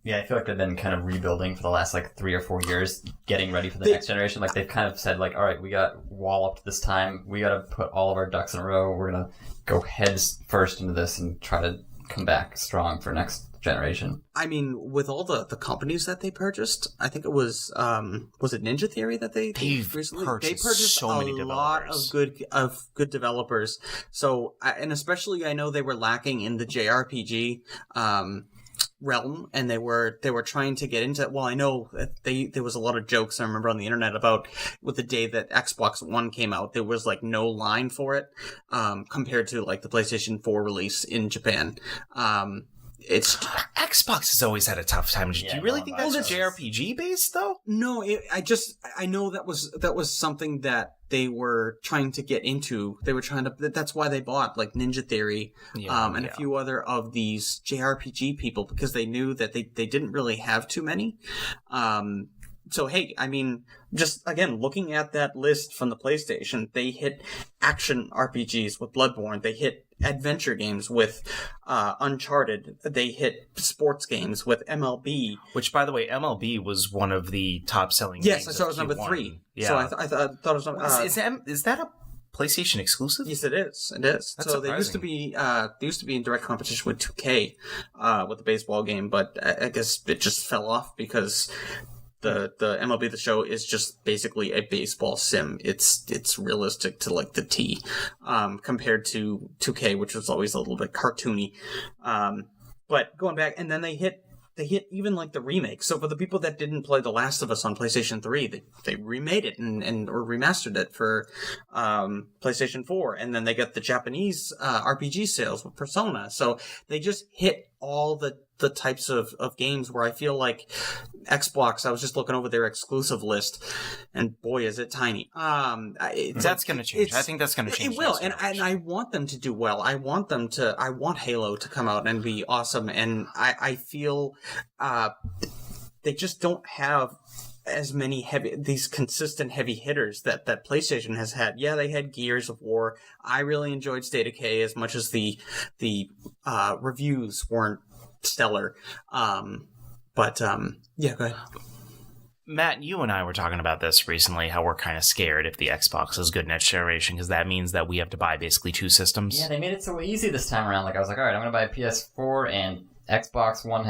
Yeah, I feel like they've been kind of rebuilding for the last 3 or 4 years, getting ready for the next generation. Like, they've kind of said, all right, we got walloped this time. We got to put all of our ducks in a row. We're going to go heads first into this and try to come back strong for next generation. I mean, with all the companies that they purchased, I think it was it Ninja Theory that they recently purchased so many lot of good developers. So, and especially I know they were lacking in the JRPG realm, and they were trying to get into. Well, I know that there was a lot of jokes I remember on the internet about with the day that Xbox One came out, there was no line for it compared to the PlayStation 4 release in Japan. It's Xbox has always had a tough time. Do you really think that's JRPG based though? No, I know that was something that they were trying to get into. They were trying to. That's why they bought Ninja Theory and a few other of these JRPG people, because they knew that they didn't really have too many. So, hey, I mean, just, again, looking at that list from the PlayStation, they hit action RPGs with Bloodborne. They hit adventure games with Uncharted. They hit sports games with MLB. Which, by the way, MLB was one of the top-selling games. Yes, I saw it was number 3. Yeah. So I thought it was number... Is that a PlayStation exclusive? Yes, it is. It is. That's so surprising. they used to be in direct competition with 2K with the baseball game, but I guess it just fell off because... The MLB The Show is just basically a baseball sim. It's realistic to the T, compared to 2K, which was always a little bit cartoony. But going back, and then they hit even the remake. So for the people that didn't play The Last of Us on PlayStation 3, they remade it or remastered it for PlayStation 4, and then they got the Japanese RPG sales with Persona. So they just hit all the types of games where I feel like Xbox, I was just looking over their exclusive list, and boy, is it tiny. That's going to change. I think that's going to change. It will, and I want them to do well. I want Halo to come out and be awesome, and I feel they just don't have as many these consistent heavy hitters that PlayStation has had. Yeah, they had Gears of War. I really enjoyed State of Decay as much as the reviews weren't stellar. Yeah, go ahead. Matt, you and I were talking about this recently, how we're kind of scared if the Xbox is good next generation, because that means that we have to buy basically 2 systems. Yeah, they made it so easy this time around. I was like, all right, I'm going to buy a PS4, and Xbox One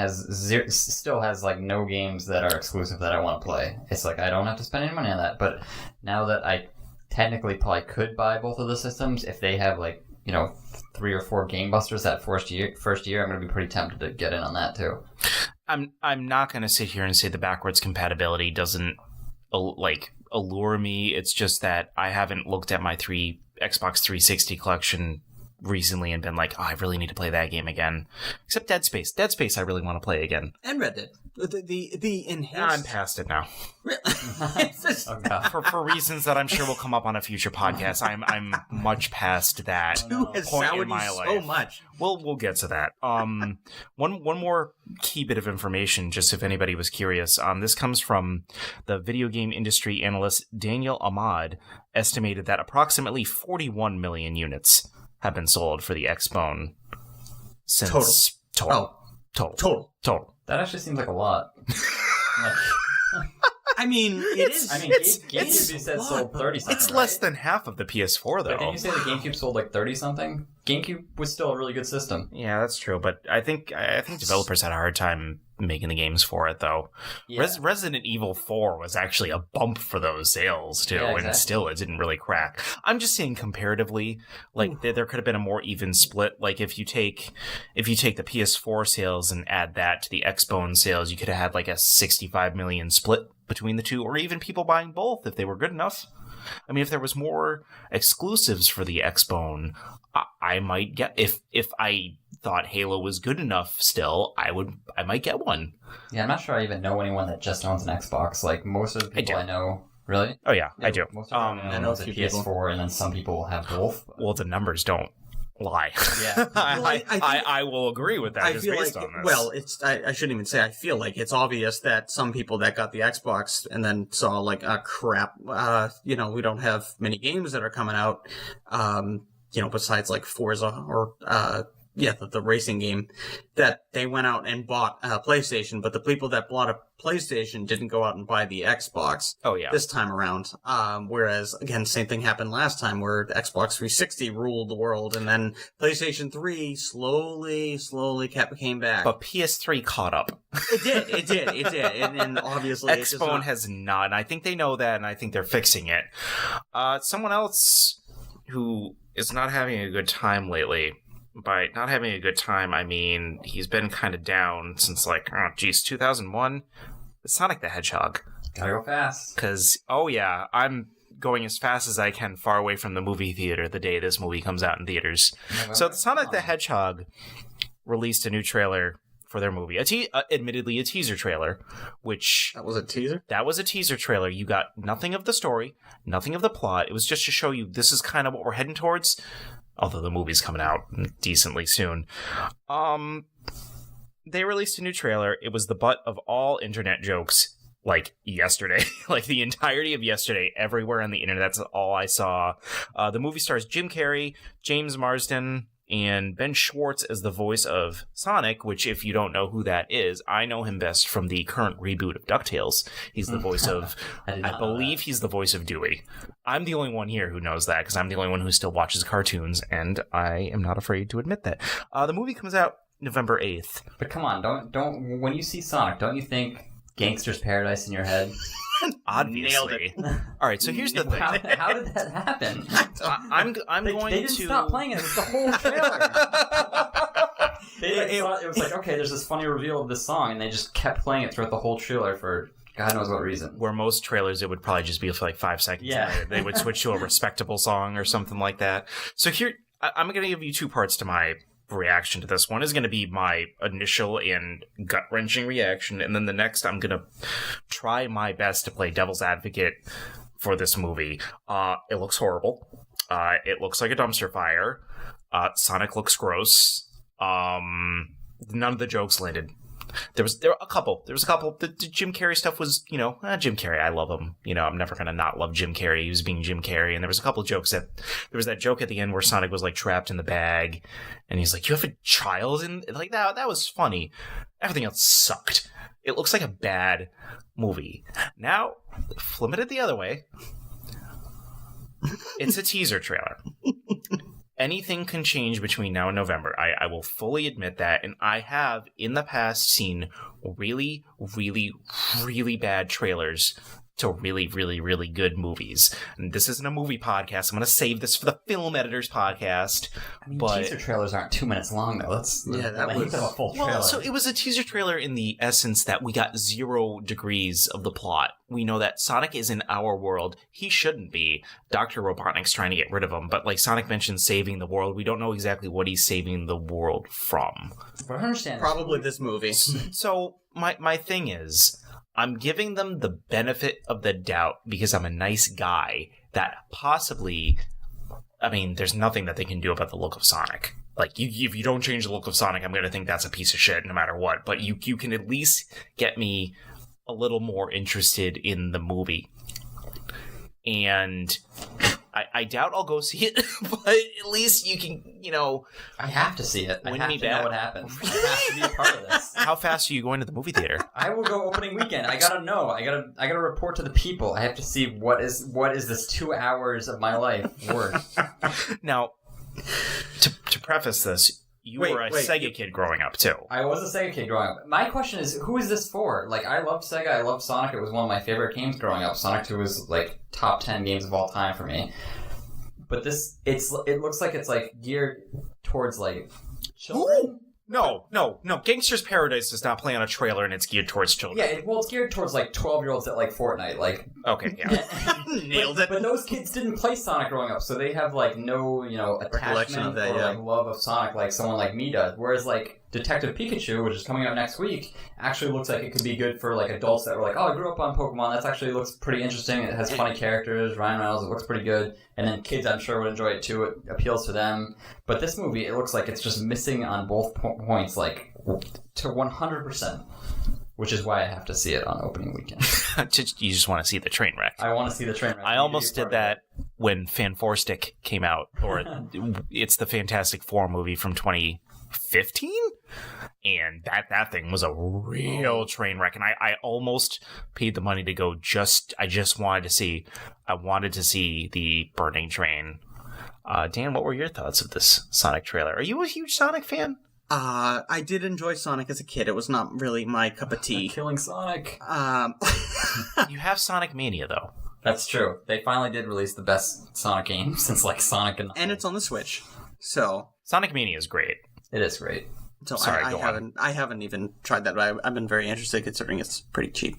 still has no games that are exclusive that I want to play. It's I don't have to spend any money on that. But now that I technically probably could buy both of the systems, if they have 3 or 4 game busters that first year, I'm going to be pretty tempted to get in on that too. I'm not going to sit here and say the backwards compatibility doesn't allure me. It's just that I haven't looked at my Xbox 360 collection recently and been I really need to play that game again. Except Dead Space. Dead Space I really want to play again. And Red Dead. The enhanced... I'm past it now. Oh, God. For reasons that I'm sure will come up on a future podcast, I'm much past that point in my life. So much. We'll get to that. One more key bit of information, just if anybody was curious. This comes from the video game industry analyst Daniel Ahmad, estimated that approximately 41 million units have been sold for the Xbone since total. That actually seems like a lot. I mean, it is. I mean, GameCube said sold 30-something. It's less than half of the PS4, though. But didn't you say the GameCube sold 30-something? GameCube was still a really good system. Yeah, that's true. But I think developers had a hard time making the games for it, though. Yeah. Resident Evil 4 was actually a bump for those sales, too. Yeah, exactly. And still, it didn't really crack. I'm just saying comparatively, there could have been a more even split. If you take the PS4 sales and add that to the Xbone sales, you could have had a 65 million split between the two, or even people buying both if they were good enough. I mean, if there was more exclusives for the Xbone, I might get... If I thought Halo was good enough still, I might get one. Yeah, I'm not sure I even know anyone that just owns an Xbox. Most of the people I know... Really? Oh, yeah, I do. Most of them I know it's a PS4, and then some people have both. Well, the numbers don't lie. Yeah. I will agree with that. I just feel based like, on this. well, I shouldn't even say I feel like it's obvious that some people that got the Xbox and then saw like, crap, we don't have many games that are coming out, besides like Forza or, the racing game, that they went out and bought a PlayStation, but the people that bought a PlayStation didn't go out and buy the Xbox. Oh, yeah. This time around. Whereas, again, same thing happened last time where the Xbox 360 ruled the world, and then PlayStation 3 slowly came back. But PS3 caught up. It did. And obviously Xbone has not, and I think they know that, and I think they're fixing it. Someone else who is not having a good time lately. By not having a good time, I mean he's been kind of down since 2001. Sonic the Hedgehog. Gotta go fast. Because, I'm going as fast as I can far away from the movie theater the day this movie comes out in theaters. So Sonic the Hedgehog released a new trailer for their movie. Admittedly a teaser trailer, which... That was a teaser? That was a teaser trailer. You got nothing of the story, nothing of the plot. It was just to show you this is kind of what we're heading towards. Although the movie's coming out decently soon. They released a new trailer. It was the butt of all internet jokes, yesterday. The entirety of yesterday, everywhere on the internet. That's all I saw. The movie stars Jim Carrey, James Marsden, and Ben Schwartz as the voice of Sonic, which, if you don't know who that is, I know him best from the current reboot of DuckTales. He's the voice of, I believe he's the voice of Dewey. I'm the only one here who knows that, because I'm the only one who still watches cartoons, and I am not afraid to admit that. The movie comes out November 8th. But come on, don't when you see Sonic, don't you think Gangster's Paradise in your head? Obviously. Nailed it. All right, so here's the thing. How did that happen? I'm going to... They didn't stop playing it. It was the whole trailer. It was like, okay, there's this funny reveal of this song, and they just kept playing it throughout the whole trailer for God knows what reason. Where most trailers, it would probably just be for 5 seconds. Yeah. They would switch to a respectable song or something like that. So here, I'm going to give you 2 parts to my reaction to this. One is going to be my initial and gut-wrenching reaction, and then the next I'm going to try my best to play devil's advocate for this movie. It looks horrible. It looks like a dumpster fire. Sonic looks gross. None of the jokes landed. There were a couple. The Jim Carrey stuff was, Jim Carrey, I love him. I'm never going to not love Jim Carrey. He was being Jim Carrey. And there was a couple of jokes there was that joke at the end where Sonic was trapped in the bag. And he's like, you have a child? And that was funny. Everything else sucked. It looks like a bad movie. Now, flip it the other way. It's a teaser trailer. Anything can change between now and November. I will fully admit that. And I have, in the past, seen really, really, really bad trailers to really, really, really good movies. And this isn't a movie podcast. I'm going to save this for the Film Editors podcast. I mean, but teaser trailers aren't 2 minutes long, though. That was a full trailer. Well, so it was a teaser trailer in the essence that we got 0 degrees of the plot. We know that Sonic is in our world. He shouldn't be. Dr. Robotnik's trying to get rid of him. But Sonic mentioned saving the world. We don't know exactly what he's saving the world from. But I understand. Probably this movie. So my thing is, I'm giving them the benefit of the doubt because I'm a nice guy that possibly, there's nothing that they can do about the look of Sonic. If you don't change the look of Sonic, I'm going to think that's a piece of shit no matter what. But you can at least get me a little more interested in the movie. And I doubt I'll go see it, but at least you can, I have to see it. I have to know what happened. I have to be a part of this. How fast are you going to the movie theater? I will go opening weekend. I gotta know. I gotta report to the people. I have to see what is this 2 hours of my life worth. Now, to preface this, you were a Sega kid growing up, too. I was a Sega kid growing up. My question is, who is this for? I loved Sega, I loved Sonic. It was one of my favorite games growing up. Sonic 2 was, top 10 games of all time for me. But it looks like it's, geared towards, children? Ooh! No. Gangster's Paradise does not play on a trailer, and it's geared towards children. Yeah, it's geared towards, 12-year-olds that like Fortnite, Okay, yeah. Nailed it. But those kids didn't play Sonic growing up, so they have, no, attachment of that, or, love of Sonic like someone like me does. Whereas, Detective Pikachu, which is coming out next week, actually looks like it could be good for like adults that were like, oh, I grew up on Pokemon. That actually looks pretty interesting. It has funny characters. Ryan Reynolds, it looks pretty good. And then kids, I'm sure, would enjoy it too. It appeals to them. But this movie, it looks like it's just missing on both points, like to 100%. Which is why I have to see it on opening weekend. You just want to see the train wreck. I want to see the train wreck. I almost did that when Fanforstic came out, or it's the Fantastic Four movie from 2015, and that thing was a real train wreck, and I almost paid the money to go. I wanted to see the burning train. Dan, what were your thoughts of this Sonic trailer? Are you a huge Sonic fan? I did enjoy Sonic as a kid. It was not really my cup of tea. Killing Sonic. You have Sonic Mania, though. That's true. They finally did release the best Sonic game since like Sonic and it's on the Switch. So Sonic Mania is great. It is great. So Sorry, I haven't even tried that, but I've been very interested considering it's pretty cheap.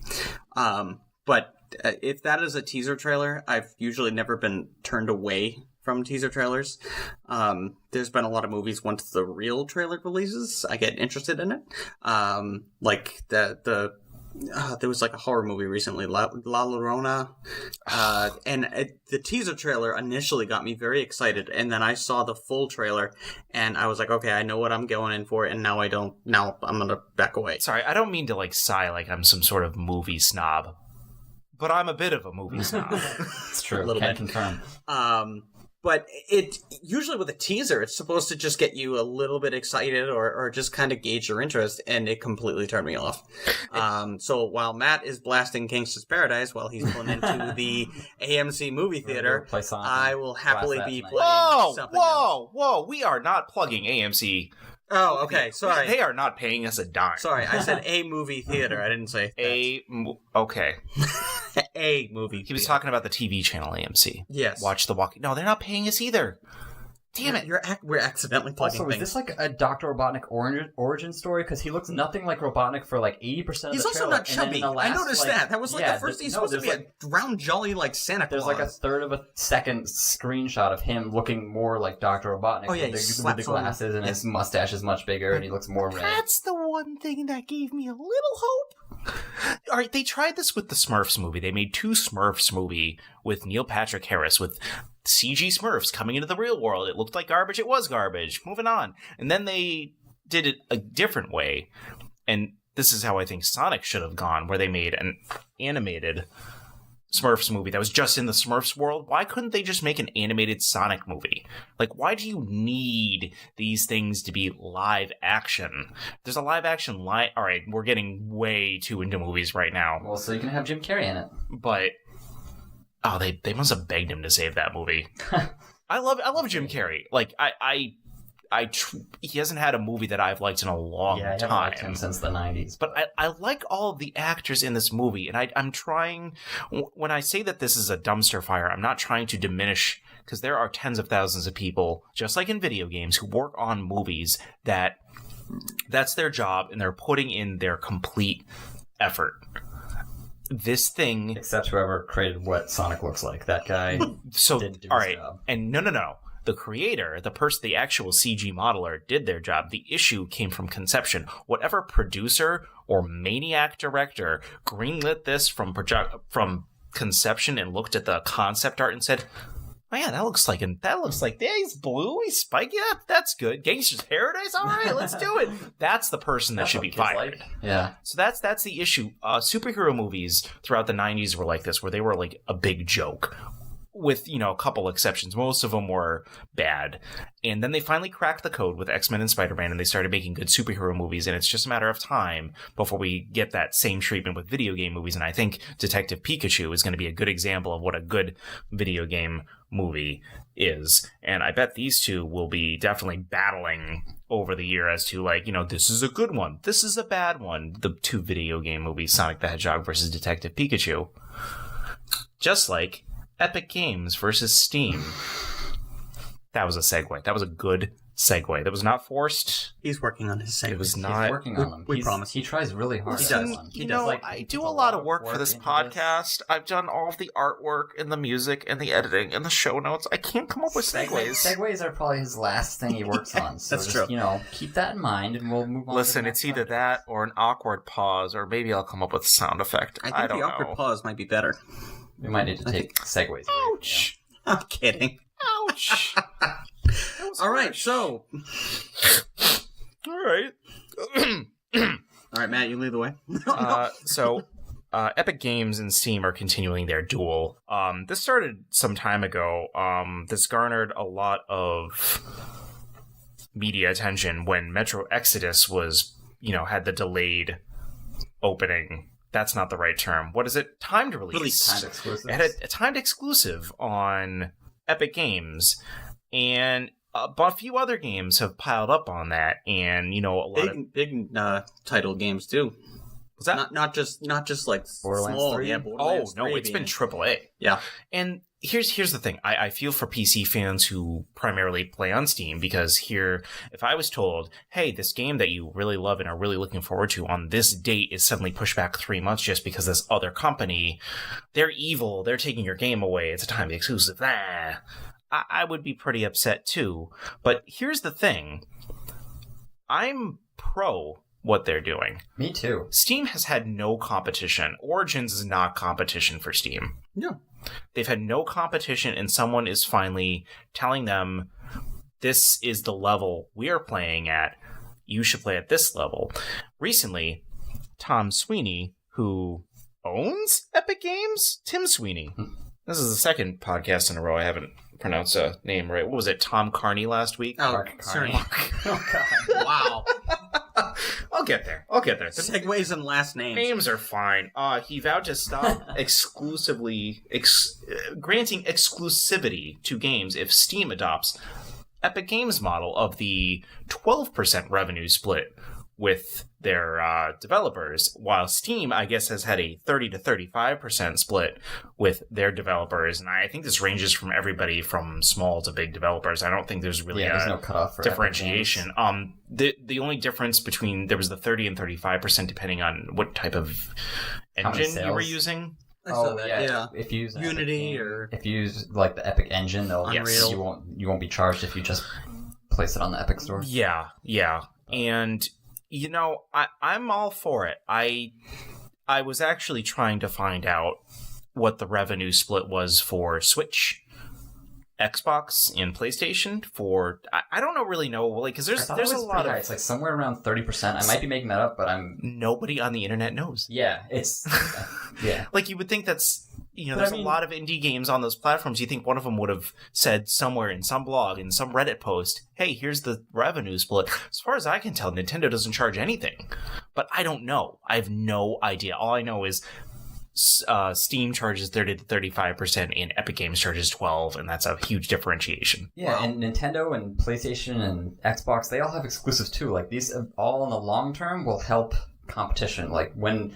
But if that is a teaser trailer, I've usually never been turned away from teaser trailers. There's been a lot of movies once the real trailer releases, I get interested in it. Like there was like a horror movie recently, La Llorona, and the teaser trailer initially got me very excited, and then I saw the full trailer, and I was like, okay, I know what I'm going in for, and now I don't. Now I'm gonna back away. Sorry, I don't mean to like sigh like I'm some sort of movie snob, but I'm a bit of a movie snob. It's true. A little bit. Confirm. But it usually with a teaser, it's supposed to just get you a little bit excited or just kind of gauge your interest, and it completely turned me off. So while Matt is blasting Gangsta's Paradise while he's pulling into the AMC movie theater, I will happily be playing something else. Whoa! We are not plugging AMC. Oh, okay. Sorry. They are not paying us a dime. Sorry, I said a movie theater. I didn't say okay. A movie. He was talking about the TV channel AMC. Yes. Watch The Walking. No, they're not paying us either. Damn it! We're accidentally plugging things. Is this like a Dr. Robotnik origin story? Because he looks nothing like Robotnik for like 80% of the trailer. He's also not chubby. I noticed that. That was like the first. He's supposed to be a round, jolly like Santa Claus. There's like a third of a second screenshot of him looking more like Dr. Robotnik. Oh yeah, with the glasses and his mustache is much bigger and he looks more red. That's the one thing that gave me a little hope. All right, they tried this with the Smurfs movie. They made 2 Smurfs movie with Neil Patrick Harris with CG Smurfs coming into the real world. It looked like garbage. It was garbage. Moving on. And then they did it a different way. And this is how I think Sonic should have gone, where they made an animated Smurfs movie that was just in the Smurfs world. Why couldn't they just make an animated Sonic movie? Like, why do you need these things to be live action? There's a live action all right, we're getting way too into movies right now. Well, so you can have Jim Carrey in it. But they must have begged him to save that movie. I love Jim Carrey. Like he hasn't had a movie that I've liked in a long time. I haven't liked him since the 90s. But I like all of the actors in this movie, and I'm trying, when I say that this is a dumpster fire, I'm not trying to diminish, because there are tens of thousands of people, just like in video games, who work on movies that's their job, and they're putting in their complete effort. This thing... Except whoever created what Sonic looks like. That guy didn't do his job. And no. The creator, the actual CG modeler, did their job. The issue came from conception. Whatever producer or maniac director greenlit this from conception and looked at the concept art and said, "Oh yeah, that looks like yeah, he's blue, he's spiky. That's good. Gangsta's Paradise. All right, let's do it." That's the person that should be fired. Like. Yeah. So that's the issue. Superhero movies throughout the 90s were like this, where they were like a big joke. With, a couple exceptions. Most of them were bad. And then they finally cracked the code with X-Men and Spider-Man, and they started making good superhero movies, and it's just a matter of time before we get that same treatment with video game movies. And I think Detective Pikachu is going to be a good example of what a good video game movie is. And I bet these two will be definitely battling over the year as to, this is a good one, this is a bad one. The 2 video game movies, Sonic the Hedgehog versus Detective Pikachu. Just like Epic Games versus Steam. That was a segue. That was a good segue. That was not forced. He's working on his segue. It was He's not. working on them. We promise. He tries really hard. He does. You does. know, Like, I he do puts a lot of work work for this into podcast. I've done all of the artwork and the music and the editing and the show notes. I can't come up with segues. Segues are probably his last thing he works on. So That's just, true. Keep that in mind, and we'll move on. Listen, to the it's next either subject. that or an awkward pause, or maybe I'll come up with a sound effect. I I think don't the awkward know. pause might be better. We might need to take segues. Ouch! I'm kidding. Ouch! All right, so. All right. All right, Matt, you lead the way. So, Epic Games and Steam are continuing their duel. This started some time ago. This garnered a lot of media attention when Metro Exodus was, had the delayed opening. That's not the right term. What is it? Timed release. Timed exclusives. It had a timed exclusive on Epic Games, and a few other games have piled up on that, and a lot of big title games too. was that. Not just like Borderlands small. 3? Yeah, Oh Borderlands no, 3 it's been being- AAA. Yeah. And here's the thing. I feel for PC fans who primarily play on Steam, because here, if I was told, hey, this game that you really love and are really looking forward to on this date is suddenly pushed back 3 months just because this other company, they're evil, they're taking your game away, it's a time exclusive, I would be pretty upset too. But here's the thing. I'm pro what they're doing. Me too. Steam has had no competition. Origins is not competition for Steam. Yeah. They've had no competition, and someone is finally telling them, this is the level we're playing at. You should play at this level. Recently, Tom Sweeney, who owns Epic Games? Tim Sweeney. This is the second podcast in a row I haven't pronounced a name right. What was it, Tom Carney last week? Oh, Mark sorry. Carney. Oh, God. Wow. I'll get there. The Segues and last names. names are fine. He vowed to stop granting exclusivity to games if Steam adopts Epic Games' model of the 12% revenue split with their developers, while Steam, I guess, has had a 30 to 35% split with their developers. And I think this ranges from everybody from small to big developers. I don't think there's really There's no cutoff for differentiation. The only difference between, there was the 30 and 35% depending on what type of How many engine you were sales? using. I saw that, yeah. If you use an Unity Epic game, or- if you use like the Epic engine, they'll Unreal. you won't be charged if you just place it on the Epic store. Yeah. And I'm all for it. I was actually trying to find out what the revenue split was for Switch, Xbox, and PlayStation. I don't really know, like, because there's a lot of It's like somewhere around 30%. I might be making that up, but nobody on the internet knows. yeah, it's yeah. Like, you would think that's, But there's I mean- a lot of indie games on those platforms. You think one of them would have said somewhere in some blog, in some Reddit post, hey, here's the revenue split. As far as I can tell, Nintendo doesn't charge anything. But I don't know. I have no idea. All I know is Steam charges 30 to 35% and Epic Games charges 12%, and that's a huge differentiation. Yeah, Wow. and Nintendo and PlayStation and Xbox, they all have exclusives too. Like these all in the long term will help competition. Like when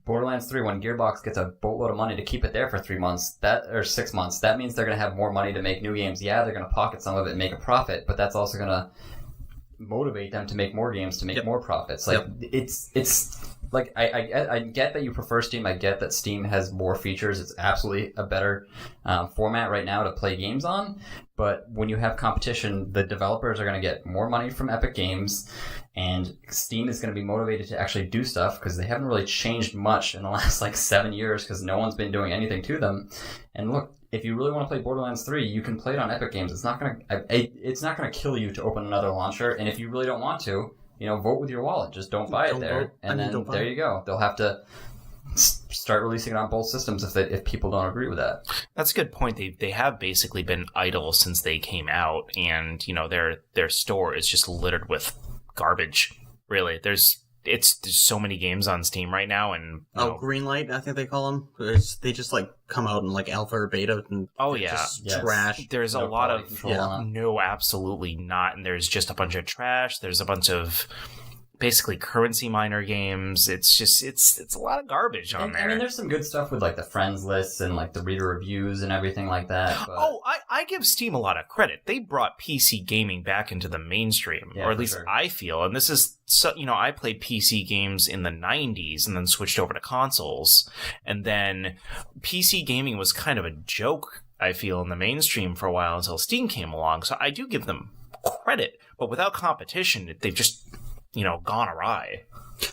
Borderlands 3, when Gearbox gets a boatload of money to keep it there for 3 months, or 6 months, that means they're going to have more money to make new games. Yeah, they're going to pocket some of it and make a profit, but that's also going to motivate them to make more games to make more profits. Like it's like I get that you prefer Steam. I get that Steam has more features. It's absolutely a better format right now to play games on. But when you have competition, the developers are going to get more money from Epic Games, and Steam is going to be motivated to actually do stuff because they haven't really changed much in the last 7 years because no one's been doing anything to them. And look, if you really want to play Borderlands 3, you can play it on Epic Games. It's not gonna kill you to open another launcher. And if you really don't want to, vote with your wallet. Just don't buy it there, and then there you go. They'll have to start releasing it on both systems if people don't agree with that. That's a good point. They have basically been idle since they came out, and their store is just littered with garbage. Really, there's so many games on Steam right now, and Greenlight, I think they call them. They just come out in alpha or beta, and just trash. There's a lot of control on it. no, absolutely not. And there's just a bunch of trash. There's a bunch of basically currency miner games. It's just it's a lot of garbage on there. I mean, there's some good stuff with like the friends lists and like the reader reviews and everything like that. But... Oh, I give Steam a lot of credit. They brought PC gaming back into the mainstream, or at least I feel. And this is, I played PC games in the 90s and then switched over to consoles. And then PC gaming was kind of a joke, I feel, in the mainstream for a while until Steam came along. So I do give them credit, but without competition, they've just gone awry.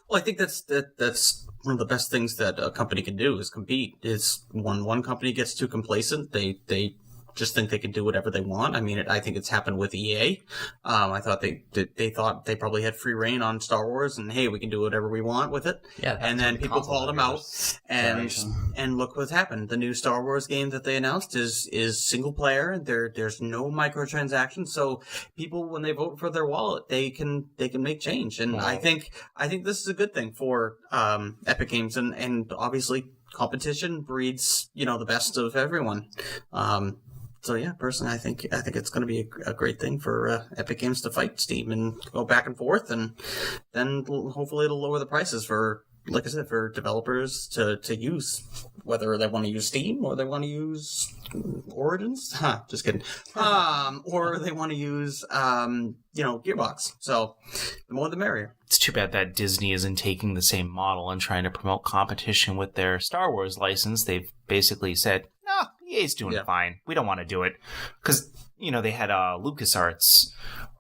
Well, I think that's one of the best things that a company can do is compete. Is when one company gets too complacent, they just think they can do whatever they want. I mean, I think it's happened with EA. I thought they thought they probably had free reign on Star Wars, and hey, we can do whatever we want with it. Yeah, and then people called them out, and look what's happened. The new Star Wars game that they announced is single player. There's no microtransactions, so people, when they vote for their wallet, they can make change. And I think this is a good thing for Epic Games, and obviously competition breeds the best of everyone. So yeah, personally, I think it's going to be a great thing for Epic Games to fight Steam and go back and forth, and then hopefully it'll lower the prices for, like I said, for developers to use, whether they want to use Steam or they want to use Origins. Just kidding. Or they want to use Gearbox. So the more the merrier. It's too bad that Disney isn't taking the same model and trying to promote competition with their Star Wars license. They've basically said, no, EA's doing fine. We don't want to do it. Because, they had LucasArts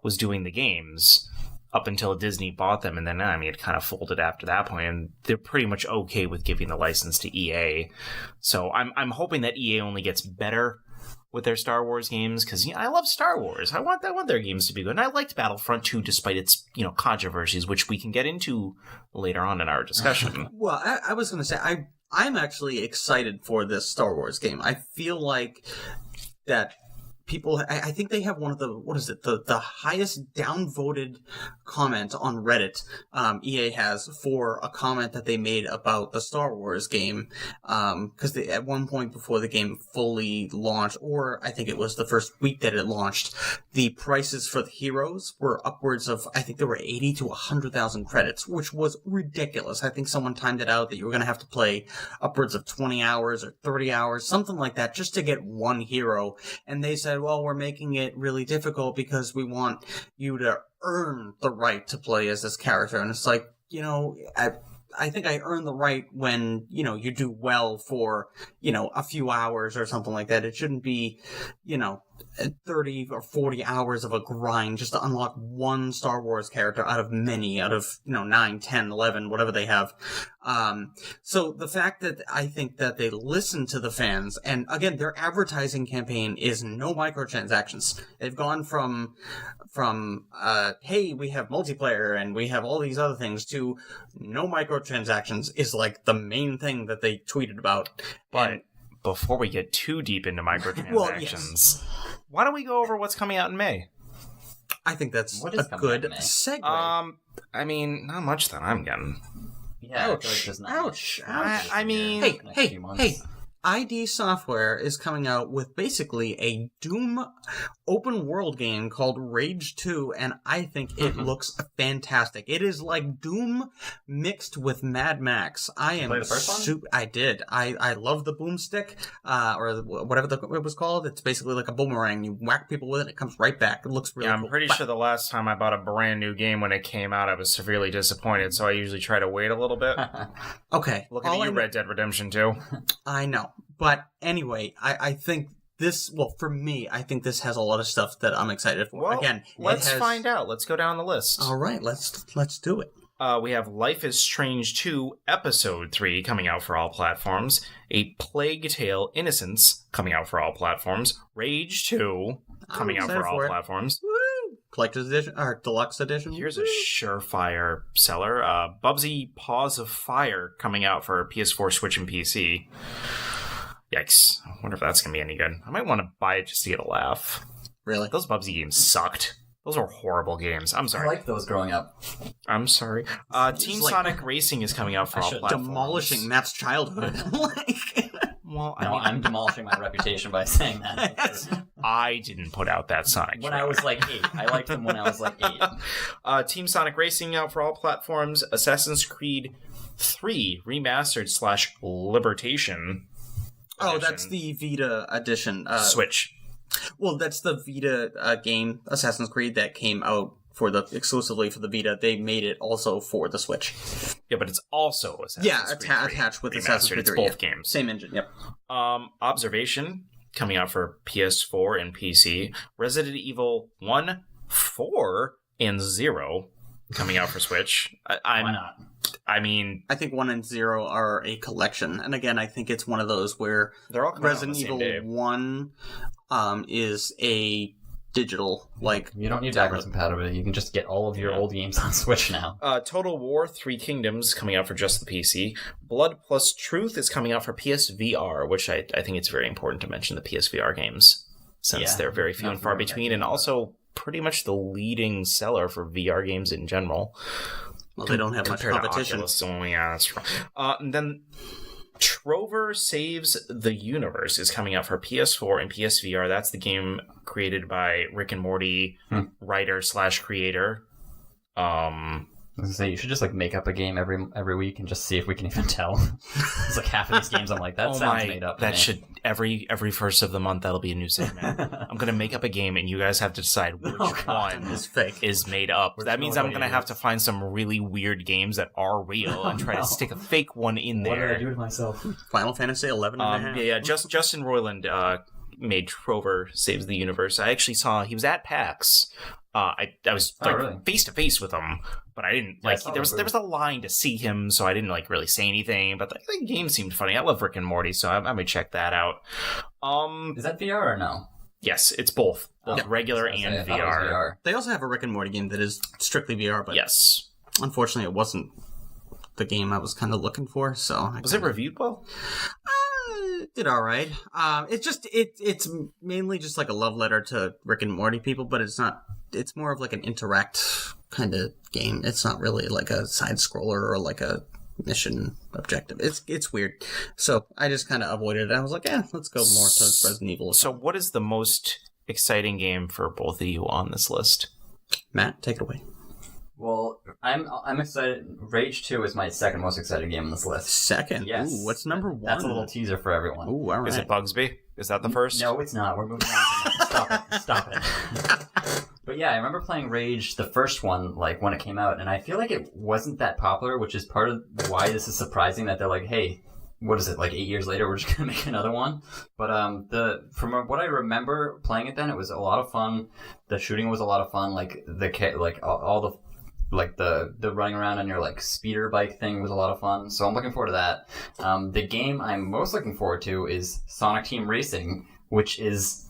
was doing the games up until Disney bought them, and then, it kind of folded after that point, and they're pretty much okay with giving the license to EA. So I'm hoping that EA only gets better with their Star Wars games, because I love Star Wars. I want their games to be good. And I liked Battlefront 2 despite its controversies, which we can get into later on in our discussion. Well, I was going to say, I'm actually excited for this Star Wars game. I feel like that people, I think they have one of the highest downvoted comment on Reddit EA has for a comment that they made about the Star Wars game, because at one point before the game fully launched, or I think it was the first week that it launched, the prices for the heroes were upwards of, I think there were 80 to 100,000 credits, which was ridiculous. I think someone timed it out that you were going to have to play upwards of 20 hours or 30 hours, something like that, just to get one hero. And they said, well, we're making it really difficult because we want you to earn the right to play as this character. And it's like, I think I earn the right when, you do well for, a few hours or something like that. It shouldn't be, 30 or 40 hours of a grind just to unlock one Star Wars character out of many, out of, 9, 10, 11, whatever they have. So the fact that I think that they listen to the fans, and again, their advertising campaign is no microtransactions. They've gone from hey, we have multiplayer and we have all these other things, to no microtransactions is like the main thing that they tweeted about. But before we get too deep into microtransactions, why don't we go over what's coming out in May? I think that's a good segue. Not much that I'm getting. Yeah, ouch. Hey. ID Software is coming out with basically a Doom open world game called Rage 2, and I think it looks fantastic. It is like Doom mixed with Mad Max. I am play the first one? I did. I love the boomstick, or whatever it was called. It's basically like a boomerang. You whack people with it, it comes right back. It looks really cool. I'm pretty sure the last time I bought a brand new game when it came out, I was severely disappointed, so I usually try to wait a little bit. Okay. Look at you, Red Dead Redemption 2. I know. But anyway, I think this, well, for me, I think this has a lot of stuff that I'm excited for. Well, again, let's find out. Let's go down the list. All right, let's do it. We have Life is Strange 2 Episode 3 coming out for all platforms. A Plague Tale Innocence coming out for all platforms. Rage 2 coming out for all platforms. Woo! Collector's Edition, or Deluxe Edition. Here's a surefire seller. Bubsy Paws of Fire coming out for PS4, Switch, and PC. Yikes. I wonder if that's going to be any good. I might want to buy it just to get a laugh. Really? Those Bubsy games sucked. Those were horrible games. I'm sorry. I liked those growing up. I'm sorry. Team Sonic Racing is coming out for all platforms. Demolishing Matt's childhood. Well, I'm demolishing my reputation by saying that. I didn't put out that Sonic When trailer. I was like 8. I liked him when I was like 8. Team Sonic Racing out for all platforms. Assassin's Creed 3 remastered / Libertation. Oh, edition. that's the Vita edition. Switch. Well, that's the Vita game, Assassin's Creed, that came out exclusively for the Vita. They made it also for the Switch. Yeah, but it's also Assassin's Creed 3 attached with remastered. Assassin's Creed It's 3. both games. Same engine, yep. Observation coming out for PS4 and PC. Resident Evil 1, 4, and 0 coming out for Switch. Why not? I mean, I think 1 and 0 are a collection. And again, I think it's one of those where they're all coming out on Resident the same Evil day. 1 is a digital, You don't need backwards compatibility. You can just get all of your old games on Switch now. Total War 3 Kingdoms coming out for just the PC. Blood Plus Truth is coming out for PSVR, which I think it's very important to mention the PSVR games, since they're very few and far between, and also pretty much the leading seller for VR games in general. Well, they don't have much compared to competition. Oculus, so yeah, that's true. And then Trover Saves the Universe is coming out for PS4 and PSVR. That's the game created by Rick and Morty writer / creator. I was gonna say, you should just like make up a game every week and just see if we can even tell. It's like half of these games I'm like, that sounds made up. That should every first of the month that'll be a new segment. I'm gonna make up a game and you guys have to decide which one It's fake. is made up. That means I'm gonna have to idiots. find some really weird games that are real and try to stick a fake one in What did I there. do with myself? Final Fantasy 11 and a half. Yeah, Justin Roiland made Trover Saves the Universe. I actually saw he was at PAX. I was really? face to face with him, but I didn't like. saw There the was a line to see him, so I didn't like really say anything. But the game seemed funny. I love Rick and Morty, so I may check that out. Is that VR or no? Yes, it's both regular I was and gonna say, I thought it was VR. They also have a Rick and Morty game that is strictly VR, but Yes, unfortunately it wasn't the game I was kind of looking for, so... was it reviewed well? It did alright. It's mainly just like a love letter to Rick and Morty people, but it's not... It's more of like an interact kind of game. It's not really like a side-scroller or like a mission objective. It's weird. So I just kind of avoided it. I was like, let's go more to Resident Evil. So, what is the most exciting game for both of you on this list? Matt, take it away. Well, I'm excited. Rage 2 is my second most excited game on this list. Second? Yes. Ooh, what's number 1? That's a little teaser for everyone. Ooh, all right. Is it Bugsby? Is that the first? No, it's not. We're moving on from that. Stop it. But yeah, I remember playing Rage, the first one, like when it came out, and I feel like it wasn't that popular, which is part of why this is surprising that they're like, hey, what is it, like 8 years later, we're just gonna make another one? But from what I remember playing it then, it was a lot of fun. The shooting was a lot of fun. Like all the running around on your like speeder bike thing was a lot of fun. So I'm looking forward to that. The game I'm most looking forward to is Sonic Team Racing, which is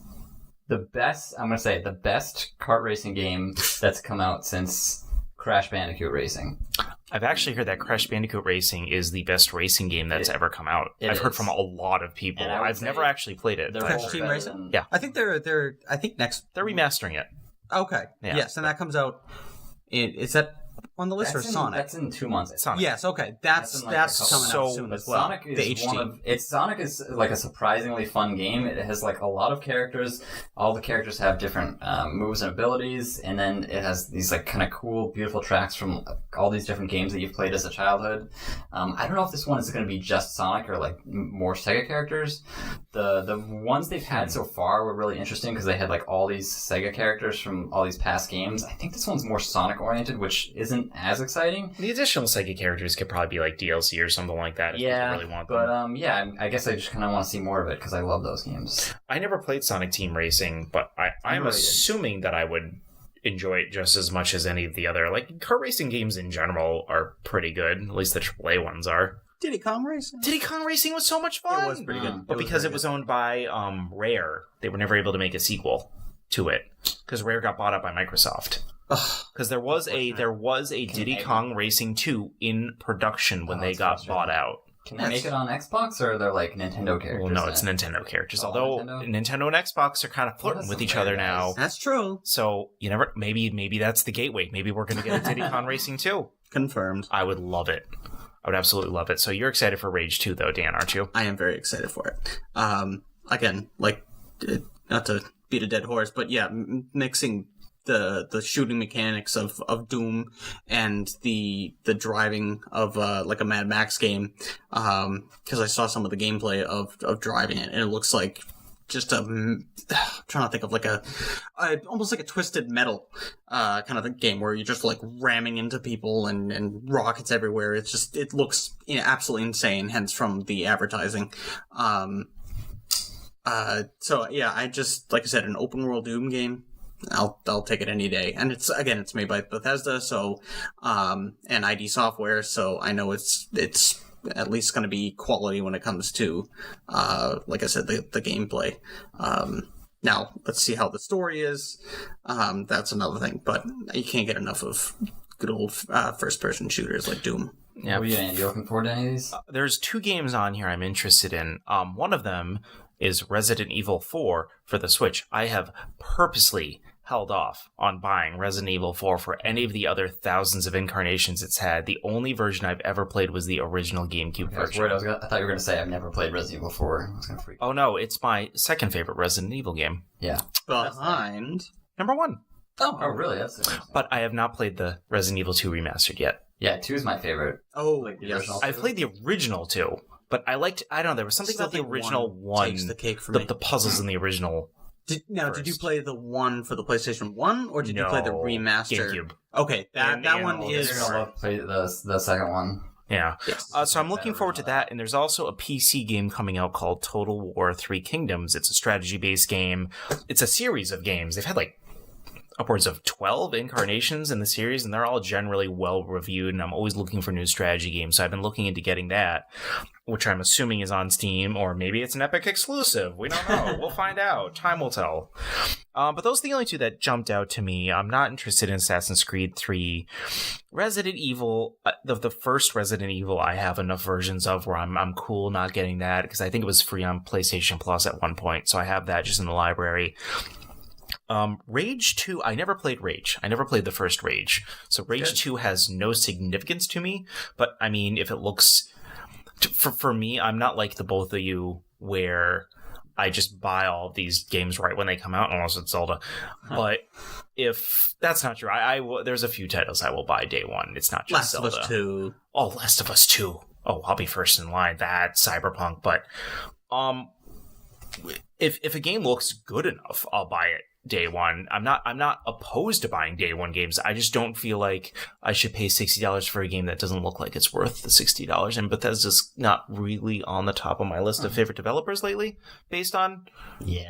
the best kart racing game that's come out since Crash Bandicoot Racing. I've actually heard that Crash Bandicoot Racing is the best racing game that's ever come out. I've heard from a lot of people. And I would I've say never actually played it. They're Crash all Team better Racing? than- Yeah. I think they're next. They're remastering it. Okay. Yeah. Yes, and that comes out. Is that on the list or Sonic? That's in 2 months. Sonic. Yes. Okay. That's in, like, a couple coming out months. soon But as well. Sonic is the HD. Sonic is like a surprisingly fun game. It has like a lot of characters. All the characters have different moves and abilities, and then it has these like kind of cool, beautiful tracks from all these different games that you've played as a childhood. I don't know if this one is going to be just Sonic or like more Sega characters. The ones they've had so far were really interesting because they had like all these Sega characters from all these past games. I think this one's more Sonic oriented, which isn't as exciting. The additional Sega characters could probably be like DLC or something like that if you really want them. But yeah, I guess I just kind of want to see more of it because I love those games. I never played Sonic Team Racing, but I'm really did. assuming that I would enjoy it just as much as any of the other. Like, kart racing games in general are pretty good. At least the AAA ones are. Diddy Kong Racing? Diddy Kong Racing was so much fun! It was pretty good. But because it was owned by Rare, they were never able to make a sequel to it. Because Rare got bought up by Microsoft. Because there was a Diddy Kong Racing 2 in production when they got bought out. Can they make it on Xbox, or they're like Nintendo characters? Well, no, it's Nintendo characters. Oh, Although Nintendo? and Xbox are kind of flirting that's with some each rare other guys. now. That's true. So you never. Maybe that's the gateway. Maybe we're going to get a Diddy Kong Racing 2. Confirmed. I would love it. I would absolutely love it. So you're excited for Rage 2, though, Dan, aren't you? I am very excited for it. Again, like, not to beat a dead horse, but yeah, mixing the shooting mechanics of Doom and the driving of like a Mad Max game, because I saw some of the gameplay of driving it, and it looks like just I'm trying to think of like almost like a Twisted Metal kind of a game where you're just like ramming into people and rockets everywhere. It looks absolutely insane, hence from the advertising. So yeah, like I said, an open world Doom game, I'll take it any day. And it's made by Bethesda, so and ID Software, so I know it's at least going to be quality when it comes to like I said, the gameplay. Now let's see how the story is. That's another thing, but you can't get enough of good old first person shooters like Doom. Yeah, are you looking forward to any of these? There's 2 games on here I'm interested in. One of them is Resident Evil 4 for the Switch. I have purposely held off on buying Resident Evil 4 for any of the other thousands of incarnations it's had. The only version I've ever played was the original GameCube version. I thought you were going to say I've never played Resident Evil 4. I was going to freak out. Oh no, it's my second favorite Resident Evil game. Yeah. Behind number 1. Oh, really? That's interesting. But I have not played the Resident Evil 2 remastered yet. Yeah, 2 is my favorite. Oh, Like the yes. original. I've played the original 2, but I don't know, there was something Still about the think original one 1. takes the cake for me. The puzzles in the original. Did you first. play the one for the PlayStation 1, or did you play the No, remaster? GameCube. Okay, that one is... You're going to love play the second one. Yeah. Yes. So I'm looking forward to that, and there's also a PC game coming out called Total War 3 Kingdoms. It's a strategy-based game. It's a series of games. They've had like upwards of 12 incarnations in the series, and they're all generally well-reviewed, and I'm always looking for new strategy games, so I've been looking into getting that, which I'm assuming is on Steam, or maybe it's an Epic exclusive. We don't know. We'll find out. Time will tell. But those are the only 2 that jumped out to me. I'm not interested in Assassin's Creed 3. Resident Evil, the first Resident Evil, I have enough versions of where I'm cool not getting that, because I think it was free on PlayStation Plus at one point, so I have that just in the library. Rage 2, I never played Rage. I never played the first Rage. So Rage 2 has no significance to me, but I mean, if it looks... For me, I'm not like the both of you where I just buy all of these games right when they come out, unless it's Zelda. But if that's not true, there's a few titles I will buy day one. It's not just Zelda. Last of Us 2. Oh, Last of Us 2. Oh, I'll be first in line. That, Cyberpunk. But if a game looks good enough, I'll buy it day one. I'm not opposed to buying day one games. I just don't feel like I should pay $60 for a game that doesn't look like it's worth the $60. And Bethesda's not really on the top of my list of favorite developers lately, based on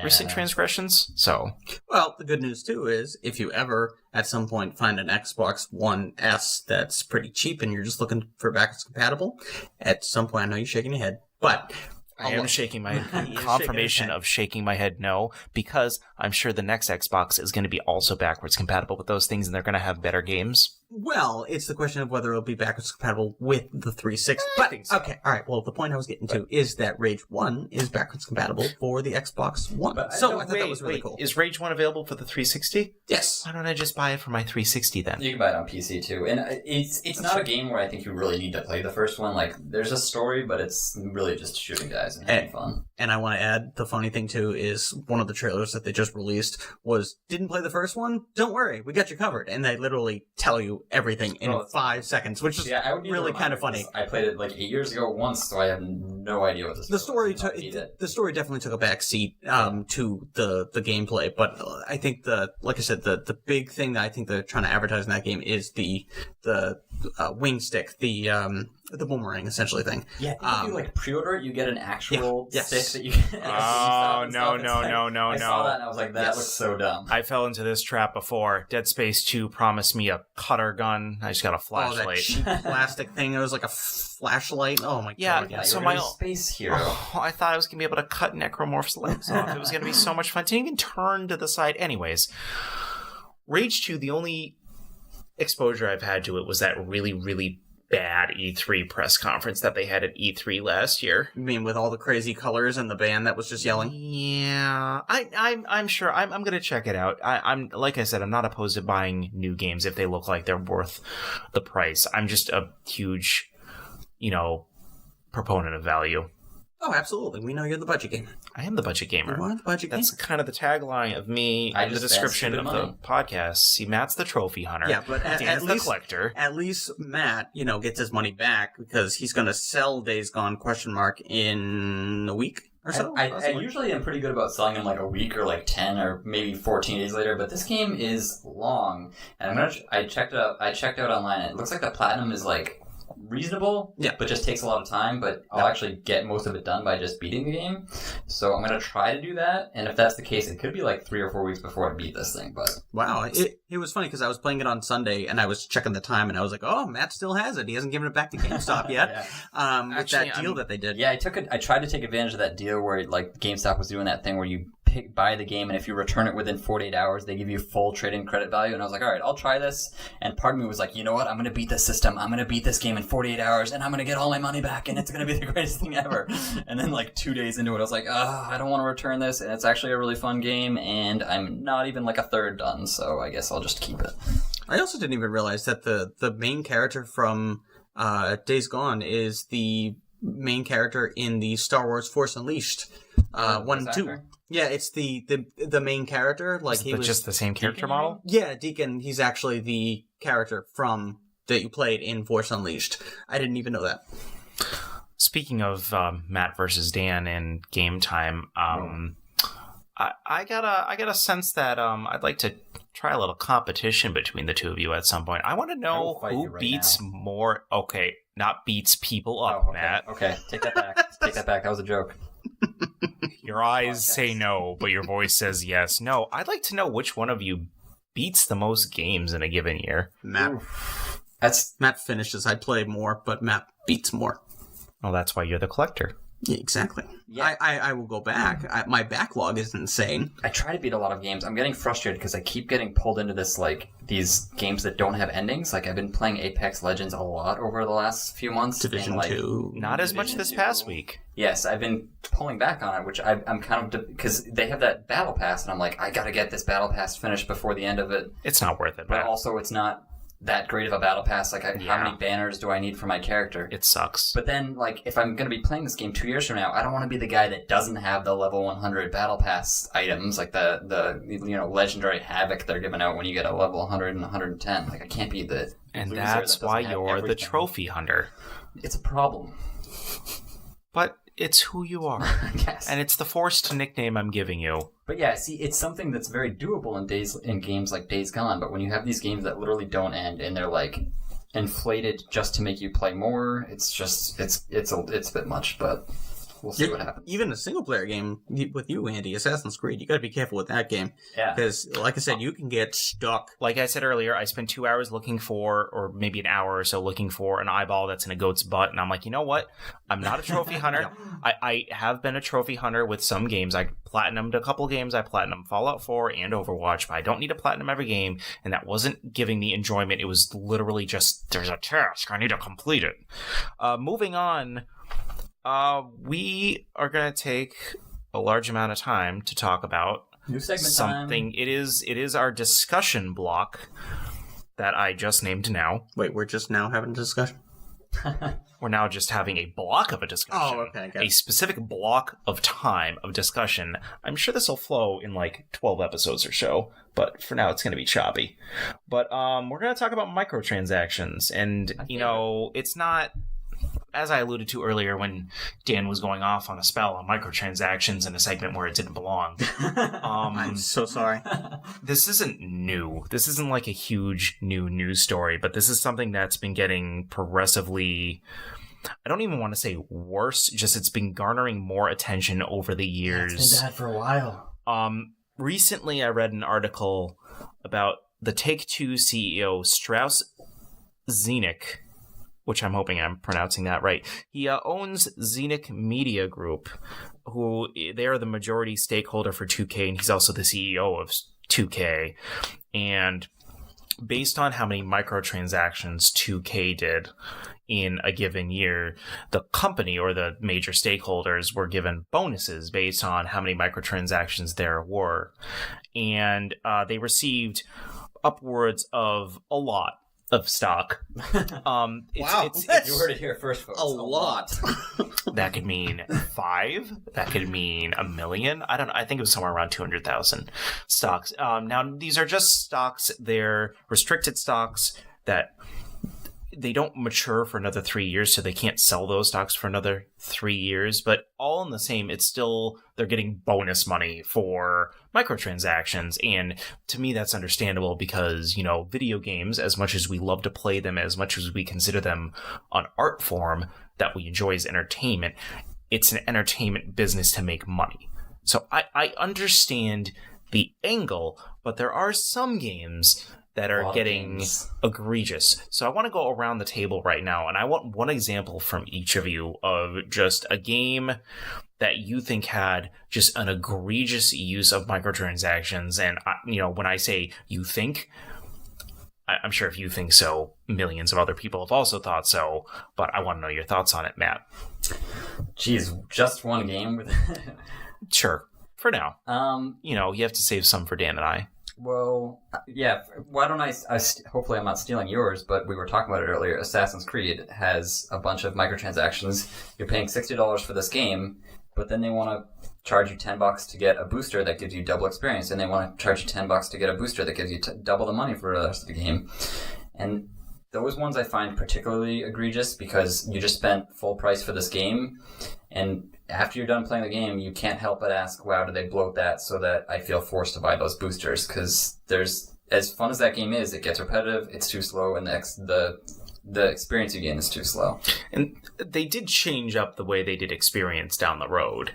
recent transgressions. So, well, the good news too is if you ever at some point find an Xbox One S that's pretty cheap and you're just looking for backwards compatible, at some point, I know you're shaking your head, but I am shaking my confirmation of shaking my head no, because I'm sure the next Xbox is going to be also backwards compatible with those things, and they're going to have better games. Well, it's the question of whether it'll be backwards compatible with the 360. I think so. Okay, all right. Well, the point I was getting to is that Rage 1 is backwards compatible for the Xbox One. I thought that was really cool. Is Rage 1 available for the 360? Yes. Why don't I just buy it for my 360 then? You can buy it on PC too, and it's not a game where I think you really need to play the first one. Like, there's a story, but it's really just shooting guys and having fun. And I want to add, the funny thing too is one of the trailers that they just released was, didn't play the first one? Don't worry, we got you covered. And they literally tell you everything in 5 sequence, which is really kind of funny. I played it like 8 years ago once, so I have no idea what the story the story definitely took a back seat to the gameplay, but I think like I said, the big thing that I think they're trying to advertise in that game is the wing stick, the boomerang essentially thing. Yeah, if you like pre-order it, you get an actual stick that you can. Oh no! I saw that and I was like, that looks so dumb. I fell into this trap before. Dead Space 2 promised me a cutter gun. I just got a flashlight. Oh, that cheap plastic thing. It was like a flashlight. Oh my god! Yeah, so my space hero. Oh, I thought I was gonna be able to cut Necromorph's legs off. It was gonna be so much fun. Didn't even turn to the side. Anyways, Rage 2. The only exposure I've had to it was that really, really bad E3 press conference that they had at E3 last year. You mean with all the crazy colors and the band that was just yelling? Yeah, I'm sure I'm gonna check it out. I'm like I said, I'm not opposed to buying new games if they look like they're worth the price. I'm just a huge, proponent of value. Oh, absolutely. We know you're the budget gamer. I am the budget gamer. You are the budget That's gamer. kind of the tagline of me I in the just description spent of stupid the podcast. See, Matt's the trophy hunter. Yeah, but at Dan's the least collector. At least Matt, gets his money back because he's going to sell Days Gone ? In a week or so. I usually am pretty good about selling them like a week or like 10 or maybe 14 days later, but this game is long. And I checked it out. I checked out online. It looks like the platinum is like reasonable, but just takes a lot of time. But I'll actually get most of it done by just beating the game. So I'm going to try to do that. And if that's the case, it could be like 3 or 4 weeks before I beat this thing. But wow, it was funny because I was playing it on Sunday and I was checking the time and I was like, oh, Matt still has it. He hasn't given it back to GameStop yet. With that deal that they did. Yeah, I tried to take advantage of that deal where like GameStop was doing that thing where you buy the game and if you return it within 48 hours, they give you full trade-in credit value. And I was like, all right, I'll try this. And part of me was like, you know what? I'm going to beat this system. I'm going to beat this game in 48 hours and I'm going to get all my money back and it's going to be the greatest thing ever. And then like 2 days into it, I was like, I don't want to return this. And it's actually a really fun game and I'm not even like a third done. So I guess I'll just keep it. I also didn't even realize that the main character from Days Gone is the main character in the Star Wars Force Unleashed 1 and 2. Yeah, it's the main character. Like he was just the same character model. Yeah, Deacon. He's actually the character from that you played in Force Unleashed. I didn't even know that. Speaking of Matt versus Dan in game time, I got a sense that I'd like to try a little competition between the two of you at some point. I want to know who beats more. Okay, not beats people up, Matt. Okay, take that back. Take that back. That was a joke. Your eyes say no, but your voice says yes. No, I'd like to know which one of you beats the most games in a given year. Matt finishes. I play more, but Matt beats more. Well, that's why you're the collector. Yeah, exactly. Yeah. I will go back. My backlog is insane. I try to beat a lot of games. I'm getting frustrated because I keep getting pulled into this, like, these games that don't have endings. Like, I've been playing Apex Legends a lot over the last few months. Division 2. Not as much this past week. Yes, I've been pulling back on it, which I'm kind of... Because they have that battle pass, and I'm like, I gotta get this battle pass finished before the end of it. It's not worth it, But Matt. also, it's not that great of a battle pass. Like, how many banners do I need for my character? It sucks. But then, like, if I'm going to be playing this game 2 years from now, I don't want to be the guy that doesn't have the level 100 battle pass items, like the legendary havoc they're giving out when you get a level 100 and 110. Like, I can't be the and loser that's that why doesn't have you're the everything. trophy hunter. It's a problem. But it's who you are. Yes. And it's the forced nickname I'm giving you. But yeah, see, it's something that's very doable in games like Days Gone, but when you have these games that literally don't end and they're like inflated just to make you play more, it's just it's a bit much, but we'll see what happens. Even a single player game with you, Andy, Assassin's Creed, you got to be careful with that game. Yeah. Because, like I said, you can get stuck. Like I said earlier, I spent 2 hours looking for, or maybe an hour or so looking for an eyeball that's in a goat's butt, and I'm like, you know what? I'm not a trophy hunter. I have been a trophy hunter with some games. I platinumed a couple games. I platinumed Fallout 4 and Overwatch, but I don't need to platinum every game, and that wasn't giving me enjoyment. It was literally just, there's a task. I need to complete it. Moving on. We are going to take a large amount of time to talk about New segment something. time. It is our discussion block that I just named now. Wait, we're just now having a discussion? We're now just having a block of a discussion. Oh, okay. Got A it. specific block of time of discussion. I'm sure this will flow in like 12 episodes or so, but for now it's going to be choppy. But we're going to talk about microtransactions, and it's not, as I alluded to earlier when Dan was going off on a spell on microtransactions in a segment where it didn't belong. I'm so sorry. This isn't new. This isn't like a huge new news story, but this is something that's been getting progressively, I don't even want to say worse, just it's been garnering more attention over the years. It's been bad for a while. Recently I read an article about the Take-Two CEO Strauss Zelnick, which I'm hoping I'm pronouncing that right. He owns Zelnick Media Group, who they are the majority stakeholder for 2K, and he's also the CEO of 2K. And based on how many microtransactions 2K did in a given year, the company or the major stakeholders were given bonuses based on how many microtransactions there were. And they received upwards of a lot of stock. Wow. You heard it here first, folks. A lot. That could mean 5. That could mean 1 million. I don't know. I think it was somewhere around 200,000 stocks. Now, these are just stocks. They're restricted stocks that they don't mature for another 3 years, so they can't sell those stocks for another 3 years. But all in the same, it's still, they're getting bonus money for microtransactions. And to me, that's understandable because, you know, video games, as much as we love to play them, as much as we consider them an art form that we enjoy as entertainment, it's an entertainment business to make money. So I understand the angle, but there are some games that are getting egregious. So I want to go around the table right now, and I want one example from each of you of just a game that you think had just an egregious use of microtransactions. And, you know, when I say you think, I'm sure if you think so, millions of other people have also thought so, but I want to know your thoughts on it, Matt. Jeez, just one game with Sure, for now. You know, you have to save some for Dan and I. Well, yeah, why don't I hopefully I'm not stealing yours, but we were talking about it earlier. Assassin's Creed has a bunch of microtransactions. You're paying $60 for this game, but then they want to charge you $10 to get a booster that gives you double experience, and they want to charge you $10 to get a booster that gives you double the money for the rest of the game. And those ones I find particularly egregious because you just spent full price for this game, and after you're done playing the game, you can't help but ask, wow, did they bloat that so that I feel forced to buy those boosters? Because there's, as fun as that game is, it gets repetitive, it's too slow, and the experience you gain is too slow. And they did change up the way they did experience down the road.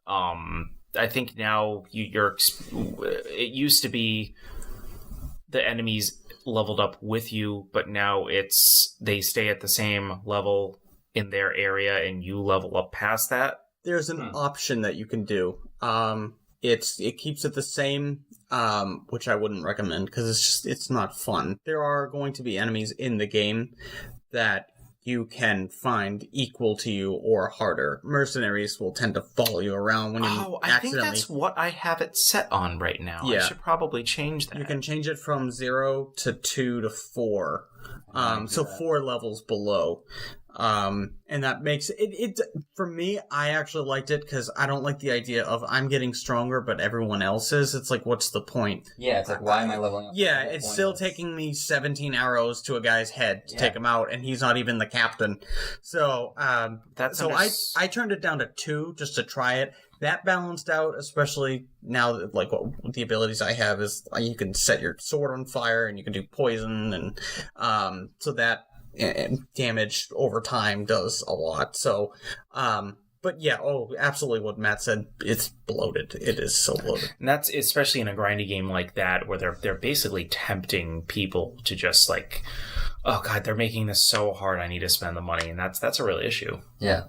I think now it used to be the enemies leveled up with you, but now they stay at the same level in their area and you level up past that. There's an option that you can do. It keeps it the same, which I wouldn't recommend because it's not fun. There are going to be enemies in the game that you can find equal to you or harder. Mercenaries will tend to follow you around when you accidentally... I think that's what I have it set on right now. Yeah. I should probably change that. You can change it from 0 to 2 to 4. So 4 levels below. And that makes it for me, I actually liked it because I don't like the idea of I'm getting stronger, but everyone else is. It's like, what's the point? Yeah, it's like, why am I leveling up? Yeah, it's still taking me 17 arrows to a guy's head to take him out, and he's not even the captain. So, I turned it down to 2 just to try it. That balanced out, especially now that, like, what the abilities I have is you can set your sword on fire and you can do poison, and so that damage over time does a lot. So, but yeah, absolutely what Matt said. It's bloated. It is so bloated. And that's especially in a grindy game like that, where they're basically tempting people to just like, oh god, they're making this so hard. I need to spend the money, and that's a real issue. Yeah.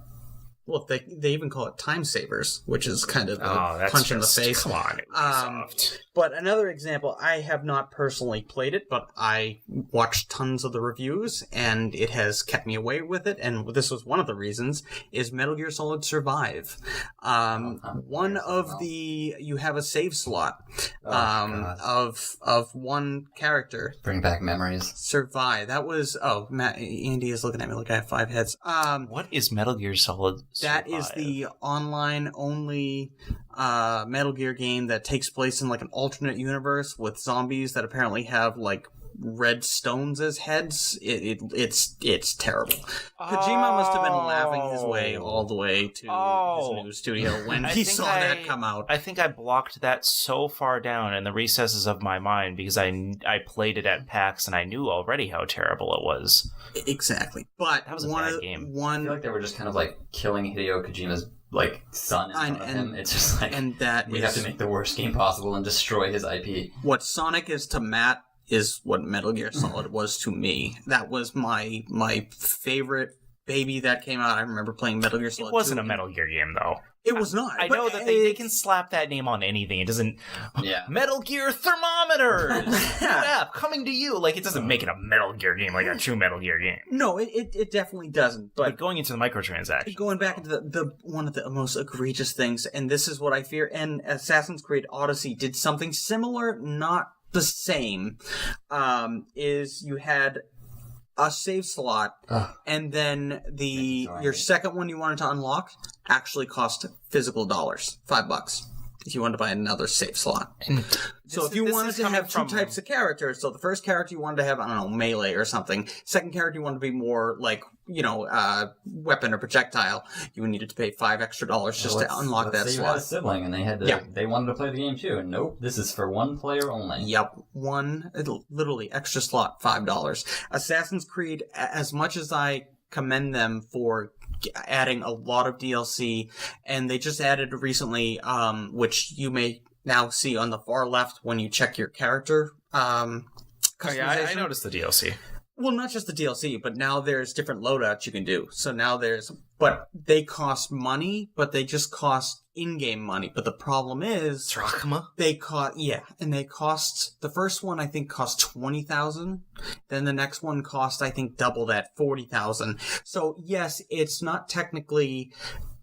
Well, they even call it time savers, which is kind of a punch in the face. Come on, Ubisoft. But another example, I have not personally played it, but I watched tons of the reviews, and it has kept me away with it. And this was one of the reasons: is Metal Gear Solid Survive. You have a save slot of one character. Bring back memories. Survive. That was Andy is looking at me like I have 5 heads. What is Metal Gear Solid Survive? That is the online-only Metal Gear game that takes place in like an alternate universe with zombies that apparently have like red stones as heads. It's terrible. Kojima must have been laughing his way all the way to his new studio when he saw that come out. I think I blocked that so far down in the recesses of my mind because I played it at PAX and I knew already how terrible it was. Exactly. But that was a bad game. I feel like they were just kind of like killing Hideo Kojima's like son in front of him. It's just like, and we have to make the worst game possible and destroy his IP. What Sonic is to Matt is what Metal Gear Solid was to me. That was my favorite baby that came out. I remember playing Metal Gear Solid. It wasn't a Metal Gear game, though. It was not. I know that they can slap that name on anything. It doesn't... Yeah. Metal Gear Thermometers! Yeah, coming to you. Like, it doesn't make it a Metal Gear game, like a true Metal Gear game. No, it definitely doesn't. But going into the microtransactions. Going back into the one of the most egregious things, and this is what I fear, and Assassin's Creed Odyssey did something similar, not the same, is you had a save slot, and then your second one you wanted to unlock actually cost physical dollars, $5. If you wanted to buy another save slot. So if you wanted to have two types of characters, so the first character you wanted to have, I don't know, melee or something. Second character you wanted to be more like, weapon or projectile. You needed to pay $5 extra just to unlock that slot. You had a sibling and they wanted to play the game too, and nope, this is for one player only. Yep, literally extra slot, $5. Assassin's Creed, as much as I commend them for adding a lot of DLC, and they just added recently, which you may now see on the far left when you check your character customization. Oh, yeah, I noticed the DLC. Well, not just the DLC, but now there's different loadouts you can do. So now but they cost money, but they just cost in-game money. But the problem is... Drachma? The first one, I think, cost $20,000. Then the next one cost, I think, double that, $40,000. So, yes, it's not technically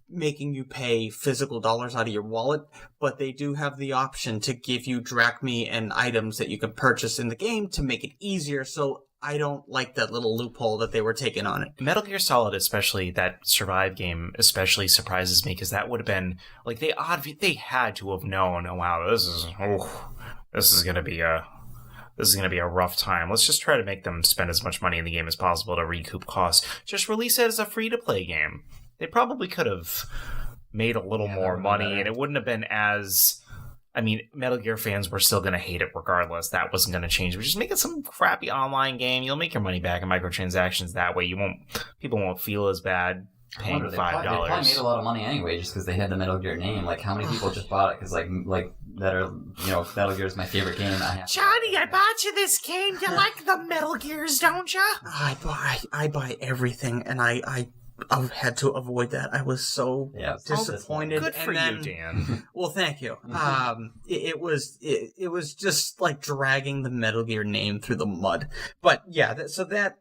making you pay physical dollars out of your wallet, but they do have the option to give you drachmae and items that you can purchase in the game to make it easier. So I don't like that little loophole that they were taking on it. Metal Gear Solid, especially that Survive game, especially surprises me because that would have been like they had to have known. Oh wow, this is gonna be a rough time. Let's just try to make them spend as much money in the game as possible to recoup costs. Just release it as a free to play game. They probably could have made a little more money, and it wouldn't have been as. I mean, Metal Gear fans were still going to hate it regardless. That wasn't going to change. But just make it some crappy online game. You'll make your money back in microtransactions that way. People won't feel as bad paying $5. They probably made a lot of money anyway just because they had the Metal Gear name. Like, how many people just bought it because, like that are, Metal Gear is my favorite game. Johnny, I bought you this game. You like the Metal Gears, don't you? I buy everything, and I've had to avoid that. I was so disappointed. Good for you, Dan. Well, thank you. It was just like dragging the Metal Gear name through the mud. But yeah, so that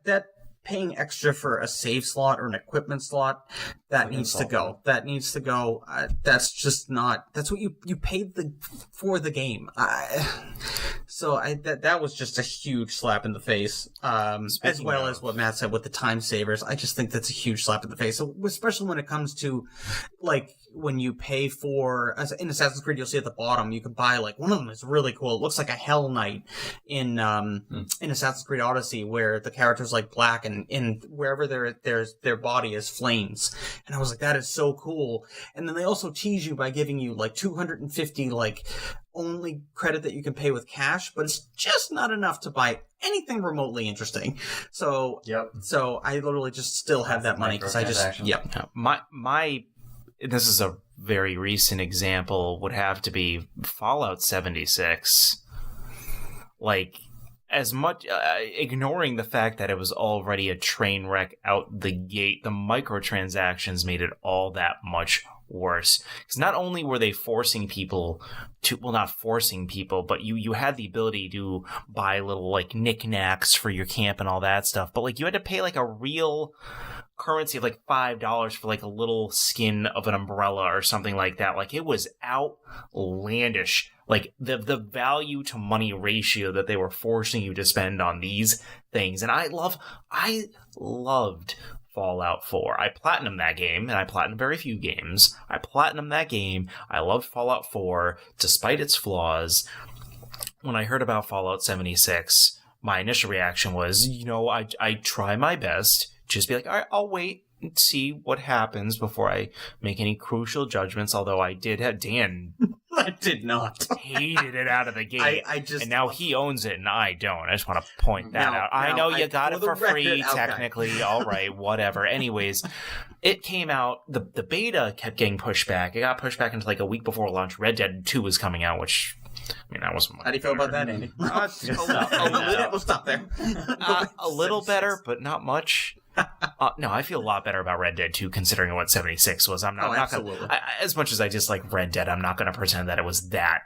paying extra for a save slot or an equipment slot, that needs to go. That needs to go. That's just not. That's what you paid for the game. That was just a huge slap in the face. As well as what Matt said with the time savers. I just think that's a huge slap in the face. So, especially when it comes to like when you pay for in Assassin's Creed, you'll see at the bottom you can buy like one of them is really cool. It looks like a Hell Knight in Assassin's Creed Odyssey, where the character's like black and in wherever their body is flames. And I was like, that is so cool. And then they also tease you by giving you like 250 like only credit that you can pay with cash, but it's just not enough to buy anything remotely interesting. So So I literally just still have that money because I just my this is a very recent example would have to be Fallout 76. Like, as much ignoring the fact that it was already a train wreck out the gate, the microtransactions made it all that much worse. Because not only were they forcing people to, well, not forcing people, but you had the ability to buy little like knickknacks for your camp and all that stuff, but like you had to pay like a real currency of like $5 for like a little skin of an umbrella or something like that. Like, it was outlandish. Like the value to money ratio that they were forcing you to spend on these things. And I loved Fallout 4. I platinumed that game, and I platinumed very few games. I platinumed that game. I loved Fallout 4, despite its flaws. When I heard about Fallout 76, my initial reaction was, I try my best. Just be like, all right, I'll wait and see what happens before I make any crucial judgments, although I did have Dan... I did not. Hated it out of the gate. And now he owns it and I don't. I just want to point that out. I know you got it for free, technically. All right, whatever. Anyways, it came out. The beta kept getting pushed back. It got pushed back into like a week before launch. Red Dead 2 was coming out, which... that wasn't much. How do you feel about that, Andy? We'll stop there. A little better, but not much. No, I feel a lot better about Red Dead 2 considering what 76 was. I'm not gonna, as much as I dislike Red Dead, I'm not going to pretend that it was that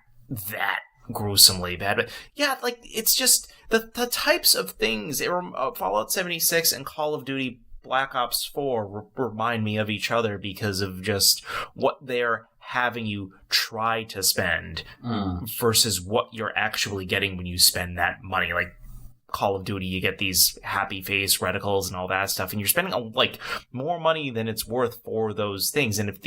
gruesomely bad. But yeah, like, it's just the types of things. Fallout 76 and Call of Duty Black Ops 4 remind me of each other because of just what they're having you try to spend versus what you're actually getting when you spend that money. Like Call of Duty, you get these happy face reticles and all that stuff, and you're spending like more money than it's worth for those things. And if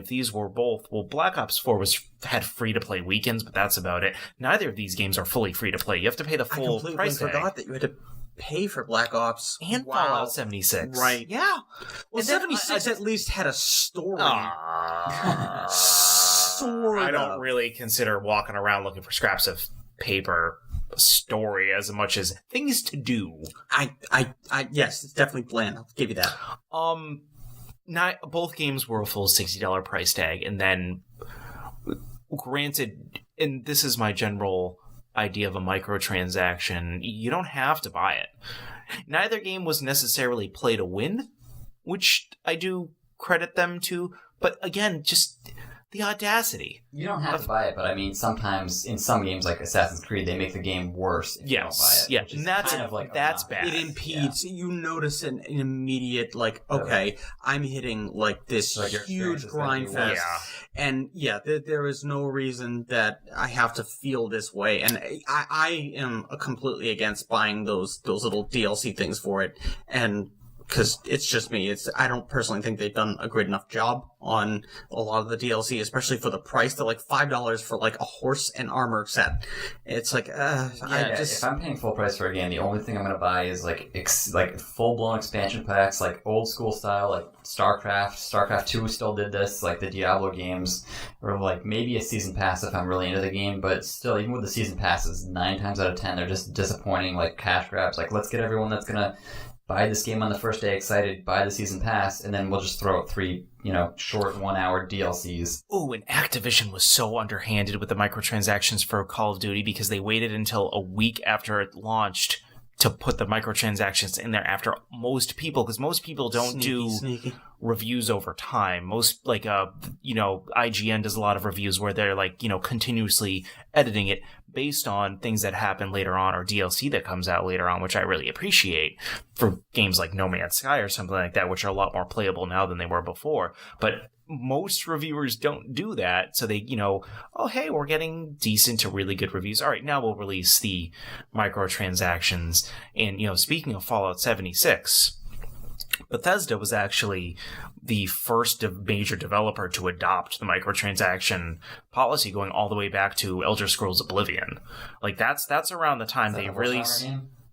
these were both, well, Black Ops 4 had free to play weekends, but that's about it. Neither of these games are fully free to play. You have to pay the full price tag. I forgot that you had to pay for Black Ops and Fallout 76. Right. Yeah. Well, 76 at least had a story. I don't really consider walking around looking for scraps of paper story as much as things to do. Yes, it's definitely bland. I'll give you that. Both games were a full $60 price tag, and then granted, and this is my general idea of a microtransaction, you don't have to buy it. Neither game was necessarily play to win, which I do credit them to, but again, just the audacity. You don't have to buy it, but I mean, sometimes in some games like Assassin's Creed, they make the game worse if you don't buy it. Yeah, and that's kind of like that's bad. It impedes. Yeah. You notice an immediate like, okay, I'm hitting like this huge grind fest, and there is no reason that I have to feel this way, and I am completely against buying those little DLC things for it, and. Because it's just me. I don't personally think they've done a great enough job on a lot of the DLC, especially for the price. They're like $5 for like a horse and armor set. It's like, if I'm paying full price for a game, the only thing I'm going to buy is like full blown expansion packs, like old school style, like StarCraft 2 still did this, like the Diablo games, or like maybe a season pass if I'm really into the game. But still, even with the season passes, 9 times out of 10, they're just disappointing, like cash grabs. Like, let's get everyone that's going to buy this game on the first day excited, buy the season pass, and then we'll just throw out 3, short 1-hour DLCs. Oh, and Activision was so underhanded with the microtransactions for Call of Duty because they waited until a week after it launched to put the microtransactions in there after most people, because most people don't do reviews over time. Most, like, IGN does a lot of reviews where they're, like, continuously editing it based on things that happen later on or DLC that comes out later on, which I really appreciate for games like No Man's Sky or something like that, which are a lot more playable now than they were before. But most reviewers don't do that, so they, oh, hey, we're getting decent to really good reviews. All right, now we'll release the microtransactions. And, speaking of Fallout 76, Bethesda was actually the first major developer to adopt the microtransaction policy, going all the way back to Elder Scrolls Oblivion. Like, that's around the time they released...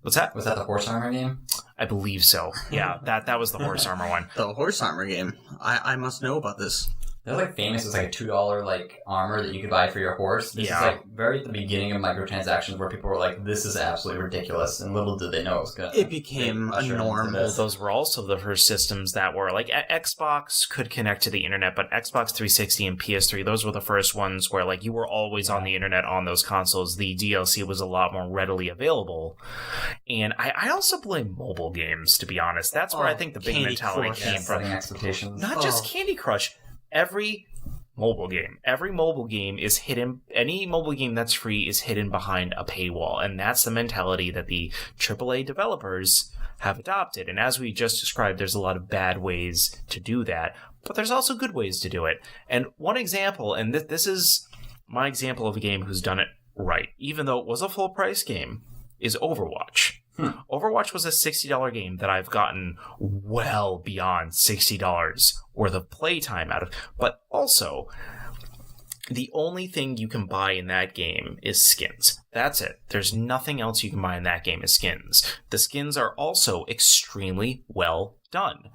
What's that? Was that the horse armor game? I believe so. Yeah, that was the horse armor one. The horse armor game. I must know about this. They're like famous as like a $2 like armor that you could buy for your horse. This is like very at the beginning of microtransactions where people were like, "This is absolutely ridiculous," and little did they know it was gonna. It became a norm. Those were also the first systems that were like Xbox could connect to the internet, but Xbox 360 and PS3, those were the first ones where like you were always on the internet on those consoles. The DLC was a lot more readily available, and I also blame mobile games, to be honest. That's where I think the big mentality came from. Expectations. Not just Candy Crush. Every mobile game is hidden. Any mobile game that's free is hidden behind a paywall. And that's the mentality that the AAA developers have adopted. And as we just described, there's a lot of bad ways to do that, but there's also good ways to do it. And one example, and this is my example of a game who's done it right, even though it was a full price game, is Overwatch. Overwatch was a $60 game that I've gotten well beyond $60 worth of playtime out of. But also, the only thing you can buy in that game is skins. That's it. There's nothing else you can buy in that game is skins. The skins are also extremely well done.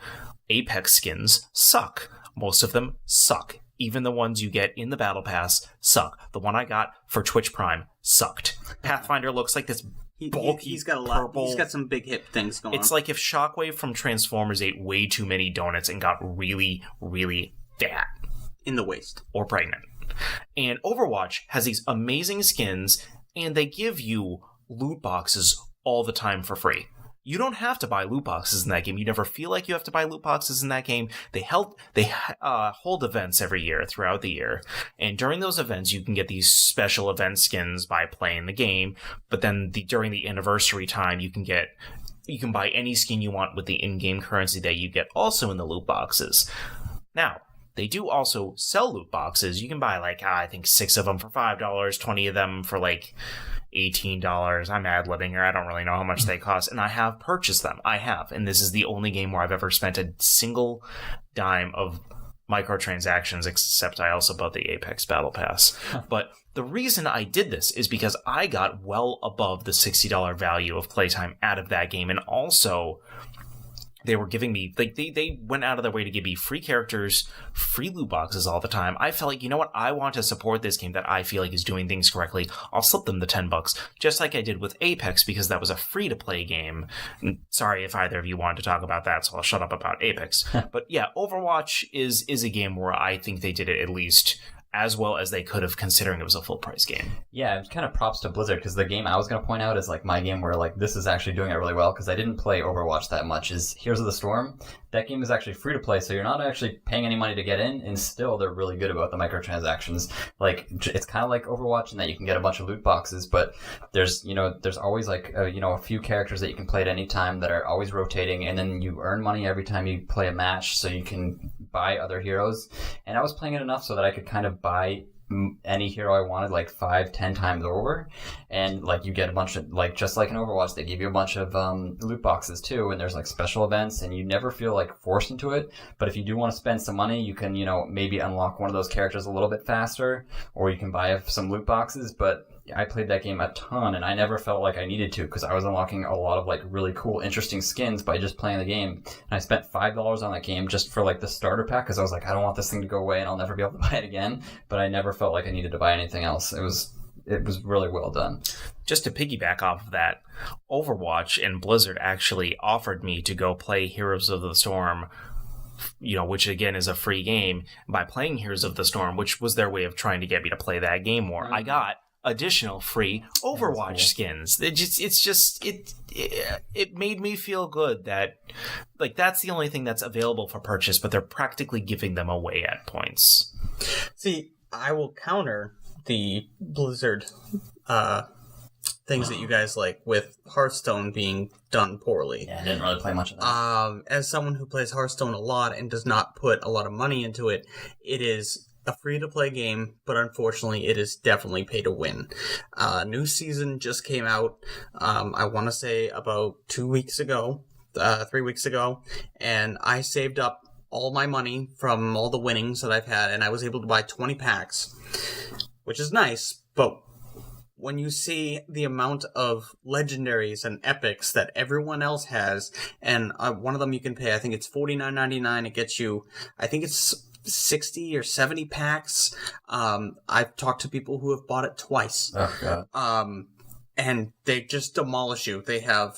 Apex skins suck. Most of them suck. Even the ones you get in the Battle Pass suck. The one I got for Twitch Prime sucked. Pathfinder looks like this bulky he's got a lot. purple. He's got some big hip things going on. It's like if Shockwave from Transformers ate way too many donuts and got really, really fat. In the waist. Or pregnant. And Overwatch has these amazing skins, and they give you loot boxes all the time for free. You don't have to buy loot boxes in that game. You never feel like you have to buy loot boxes in that game. They hold events every year throughout the year. And during those events, you can get these special event skins by playing the game. But then during the anniversary time, you can buy any skin you want with the in-game currency that you get also in the loot boxes. Now, they do also sell loot boxes. You can buy like I think 6 of them for $5, 20 of them for like $18. I'm ad-libbing here. I don't really know how much they cost, and I have purchased them. I have, and this is the only game where I've ever spent a single dime of microtransactions, except I also bought the Apex Battle Pass. But the reason I did this is because I got well above the $60 value of playtime out of that game, and also they were giving me, like, they went out of their way to give me free characters, free loot boxes all the time. I felt like, you know what, I want to support this game that I feel like is doing things correctly. I'll slip them the $10, just like I did with Apex, because that was a free-to-play game. Sorry if either of you wanted to talk about that, so I'll shut up about Apex. But yeah, Overwatch is a game where I think they did it at least as well as they could have, considering it was a full-price game. Yeah, it's kind of props to Blizzard, because the game I was going to point out is like my game where like this is actually doing it really well, because I didn't play Overwatch that much, is Heroes of the Storm. That game is actually free to play, so you're not actually paying any money to get in, and still they're really good about the microtransactions. Like, it's kind of like Overwatch in that you can get a bunch of loot boxes, but there's always like a few characters that you can play at any time that are always rotating, and then you earn money every time you play a match, so you can buy other heroes. And I was playing it enough so that I could kind of buy any hero I wanted like 5-10 times over, and like you get a bunch of, like, just like in Overwatch, they give you a bunch of loot boxes too, and there's like special events, and you never feel like forced into it. But if you do want to spend some money, you can maybe unlock one of those characters a little bit faster, or you can buy some loot boxes. But I played that game a ton, and I never felt like I needed to, because I was unlocking a lot of like really cool, interesting skins by just playing the game. And I spent $5 on that game just for like the starter pack, because I was like, I don't want this thing to go away, and I'll never be able to buy it again. But I never felt like I needed to buy anything else. It was really well done. Just to piggyback off of that, Overwatch and Blizzard actually offered me to go play Heroes of the Storm, which again is a free game. By playing Heroes of the Storm, which was their way of trying to get me to play that game more, I got additional free Overwatch skins. It made me feel good that, like, that's the only thing that's available for purchase, but they're practically giving them away at points. See, I will counter the Blizzard things that you guys like with Hearthstone being done poorly. Yeah, I didn't really play much of that. As someone who plays Hearthstone a lot and does not put a lot of money into it, it is a free-to-play game, but unfortunately it is definitely pay to win. New season just came out, I want to say about 3 weeks ago, and I saved up all my money from all the winnings that I've had, and I was able to buy 20 packs, which is nice, but when you see the amount of legendaries and epics that everyone else has, and one of them you can pay, I think it's $49.99, it gets you, I think it's 60 or 70 packs. I've talked to people who have bought it twice. Oh, God. And they just demolish you. They have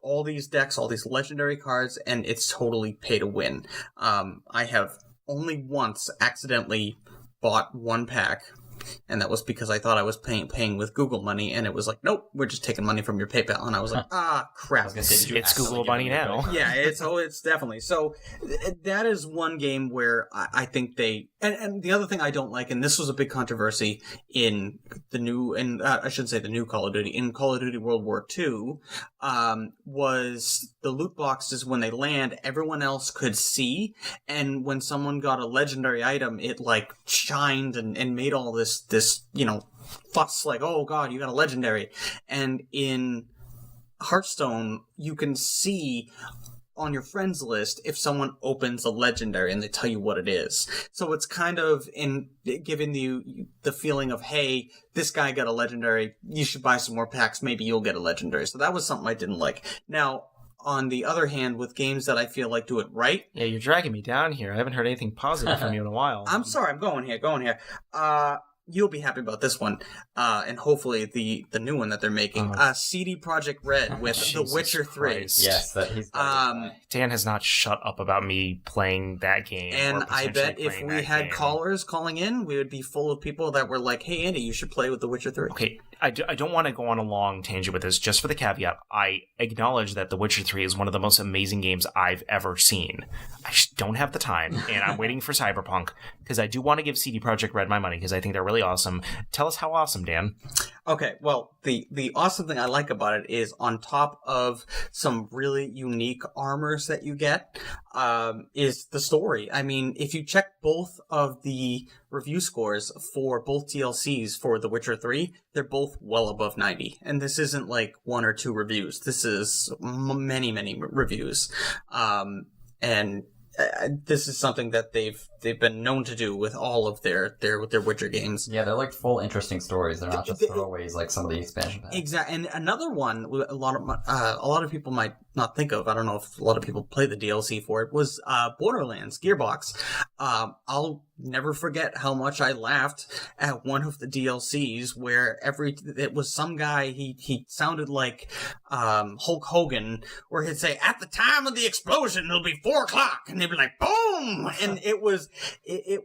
all these decks, all these legendary cards, and it's totally pay to win. I have only once accidentally bought one pack, and that was because I thought I was paying with Google money, and it was like, nope, we're just taking money from your PayPal. And I was like, crap. It's Google money now. Yeah, it's definitely. So that is one game where I think they, and the other thing I don't like, and this was a big controversy in the new, and I shouldn't say the new Call of Duty, in Call of Duty World War II, was the loot boxes, when they land, everyone else could see, and when someone got a legendary item, it like shined and made all this fuss, like, oh god, you got a legendary. And in Hearthstone, you can see on your friends list if someone opens a legendary and they tell you what it is. So it's kind of in giving you the feeling of, hey, this guy got a legendary, you should buy some more packs, maybe you'll get a legendary. So that was something I didn't like. Now, on the other hand, with games that I feel like do it right... Yeah, you're dragging me down here. I haven't heard anything positive from you in a while. I'm sorry, I'm going here. You'll be happy about this one, and hopefully the new one that they're making. CD Projekt Red with The Witcher 3. Christ. Yes, that he's... Dan has not shut up about me playing that game. And or I bet if playing we that had game. callers calling in, we would be full of people that were like, hey, Andy, you should play with The Witcher 3. Okay, I don't want to go on a long tangent with this, just for the caveat. I acknowledge that The Witcher 3 is one of the most amazing games I've ever seen. I just don't have the time, and I'm waiting for Cyberpunk, because I do want to give CD Projekt Red my money, because I think they're really awesome. Tell us how awesome, Dan. Okay, well, the awesome thing I like about it is, on top of some really unique armors that you get, is the story. I mean, if you check both of the review scores for both DLCs for The Witcher 3, they're both well above 90. And this isn't like 1 or 2 reviews. This is many, many reviews. And this is something that they've been known to do with all of their Witcher games. Yeah, they're like full, interesting stories. They're not just throwaways like some of the expansion packs. Exactly. And another one, a lot of people might not think of. I don't know if a lot of people play the DLC for it. Was Borderlands Gearbox. I'll never forget how much I laughed at one of the DLCs where it was some guy, he sounded like Hulk Hogan, where he'd say, "At the time of the explosion it'll be 4:00," and they'd be like, "Boom!" And it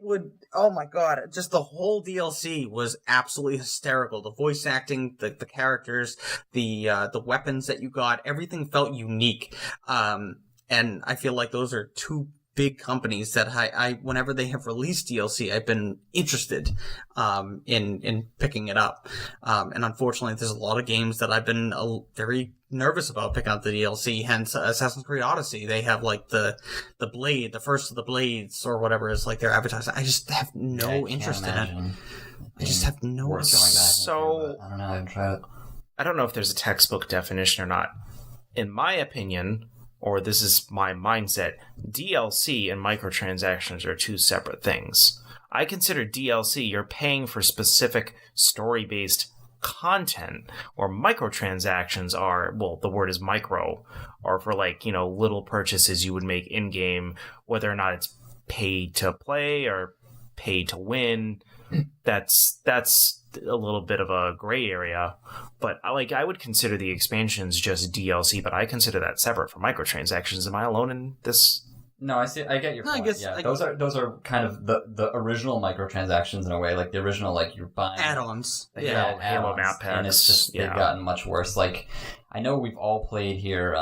would, oh my god, just the whole DLC was absolutely hysterical. The voice acting, the characters, the weapons that you got, everything felt unique. And I feel like those are two big companies that I whenever they have released DLC, I've been interested in picking it up. And unfortunately, there's a lot of games that I've been very nervous about picking up the DLC. Hence, Assassin's Creed Odyssey. They have like the Blade, the first of the Blades, or whatever is like their advertising. I just have no interest in it. I just have no interest. So I don't know. I haven't tried it. I don't know if there's a textbook definition or not. In my opinion, or this is my mindset, DLC and microtransactions are two separate things. I consider DLC you're paying for specific story-based content, or microtransactions are, well, the word is micro, or for like, little purchases you would make in-game, whether or not it's paid to play or paid to win. That's a little bit of a gray area, but I would consider the expansions just DLC, but I consider that separate from microtransactions. Am I alone in this? No, I see. I get your point. Those are kind of the original microtransactions in a way, like the original, like you're buying add-ons. Halo map packs, and it's just they've gotten much worse. Like I know we've all played here.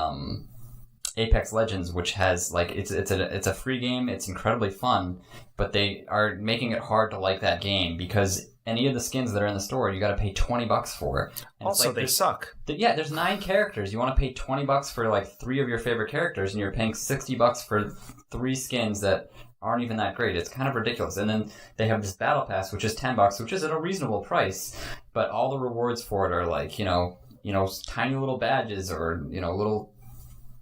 Apex Legends, which has like it's a free game. It's incredibly fun, but they are making it hard to like that game because any of the skins that are in the store, you got to pay $20 for. And also, they suck. There's 9 characters. You want to pay $20 for like 3 of your favorite characters, and you're paying $60 for 3 skins that aren't even that great. It's kind of ridiculous. And then they have this battle pass, which is $10, which is at a reasonable price, but all the rewards for it are like tiny little badges or little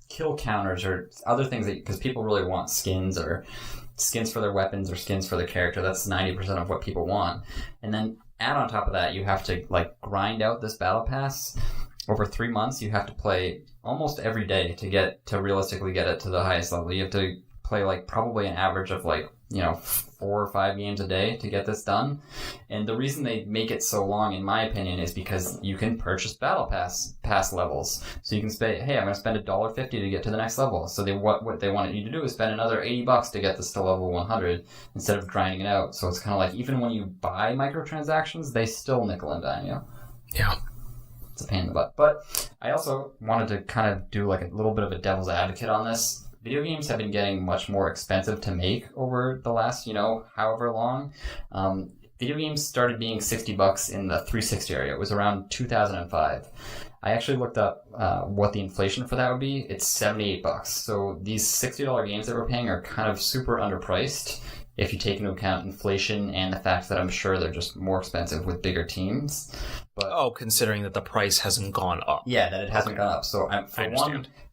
kill counters or other things because people really want skins or skins for their weapons or skins for their character. That's 90% of what people want. And then add on top of that, you have to like grind out this battle pass over 3 months. You have to play almost every day to realistically get it to the highest level. You have to play like probably an average of like 4 or 5 games a day to get this done. And the reason they make it so long, in my opinion, is because you can purchase battle pass levels. So you can say, hey, I'm going to spend $1.50 to get to the next level. So what they want you to do is spend another $80 to get this to level 100 instead of grinding it out. So it's kind of like even when you buy microtransactions, they still nickel and dime you. Yeah. It's a pain in the butt. But I also wanted to kind of do like a little bit of a devil's advocate on this. Video games have been getting much more expensive to make over the last, however long. Video games started being $60 in the 360 area. It was around 2005. I actually looked up what the inflation for that would be. It's $78. So these $60 games that we're paying are kind of super underpriced if you take into account inflation and the fact that I'm sure they're just more expensive with bigger teams. But considering that the price hasn't gone up. Yeah, that it hasn't gone up. So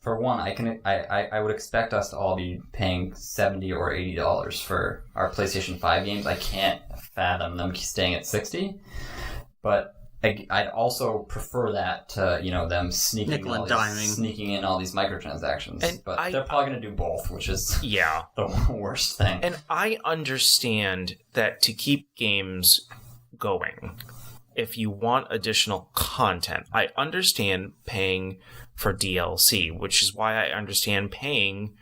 For one, I would expect us to all be paying $70 or $80 for our PlayStation 5 games. I can't fathom them staying at $60, but I'd also prefer that to them sneaking in all these microtransactions. But they're probably going to do both, which is the worst thing. And I understand that to keep games going, if you want additional content, I understand paying for DLC, which is why I understand paying,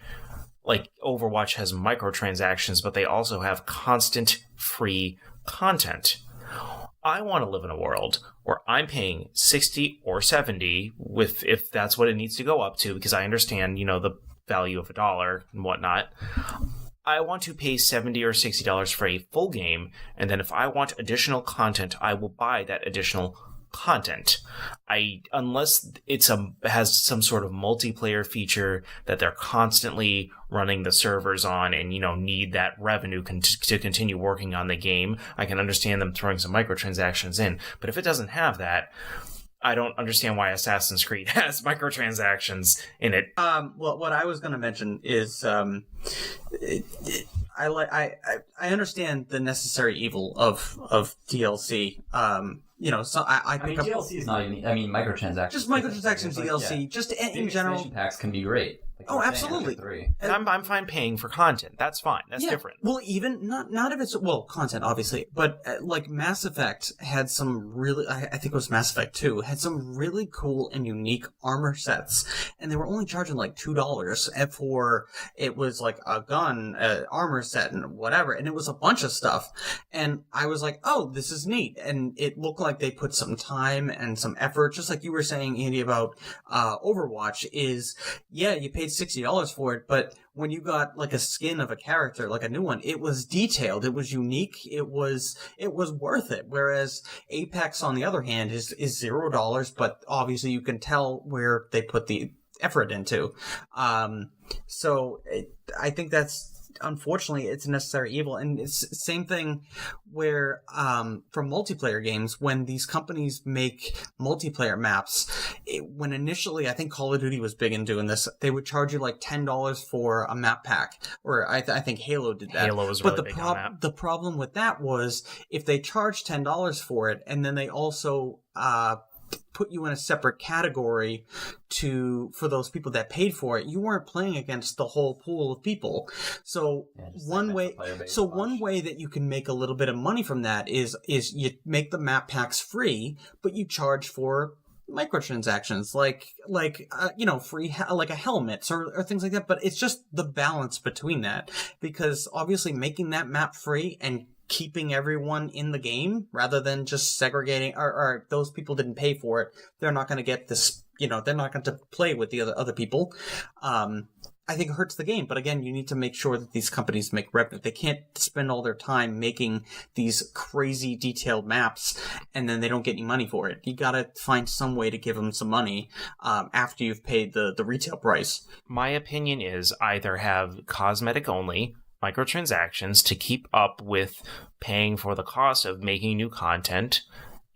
like Overwatch has microtransactions, but they also have constant free content. I want to live in a world where I'm paying 60 or 70 if that's what it needs to go up to, because I understand, the value of $1 and whatnot. I want to pay $70 or $60 for a full game, and then if I want additional content, I will buy that additional content. Unless has some sort of multiplayer feature that they're constantly running the servers on and need that revenue to continue working on the game, I can understand them throwing some microtransactions in. But if it doesn't have that, I don't understand why Assassin's Creed has microtransactions in it. Well, what I was going to mention is I understand the necessary evil of DLC. So I pick up DLC is not even. Microtransactions. Just microtransactions, DLC, just in general. Expansion packs can be great. Oh, absolutely. And I'm fine paying for content. That's fine. That's different. Well, even not if it's content, obviously, but like Mass Effect had some really. I think it was Mass Effect 2 had some really cool and unique armor sets, and they were only charging like $2 for it was like a gun, armor set, and whatever, and it was a bunch of stuff, and I was like, oh, this is neat, and it looked like they put some time and some effort, just like you were saying, Andy, about Overwatch. You paid $60 for it, but when you got like a skin of a character, like a new one, it was detailed, it was unique, it was worth it. Whereas Apex, on the other hand, is $0, but obviously you can tell where they put the effort into. So I think that's, unfortunately, it's a necessary evil. And it's the same thing where for multiplayer games, when these companies make multiplayer maps, when initially I think Call of Duty was big in doing this, they would charge you like $10 for a map pack, or I think Halo did that. Halo was really big on that. The problem with that was if they charged $10 for it, and then they also put you in a separate category for those people that paid for it, you weren't playing against the whole pool of people. So one way that you can make a little bit of money from that is you make the map packs free, but you charge for microtransactions like free like a helmet or things like that. But it's just the balance between that, because obviously making that map free and keeping everyone in the game rather than just segregating or those people didn't pay for it, they're not going to get this, they're not going to play with the other people. I think it hurts the game. But again, you need to make sure that these companies make revenue. They can't spend all their time making these crazy detailed maps and then they don't get any money for it. You got to find some way to give them some money after you've paid the retail price. My opinion is either have cosmetic only microtransactions to keep up with paying for the cost of making new content,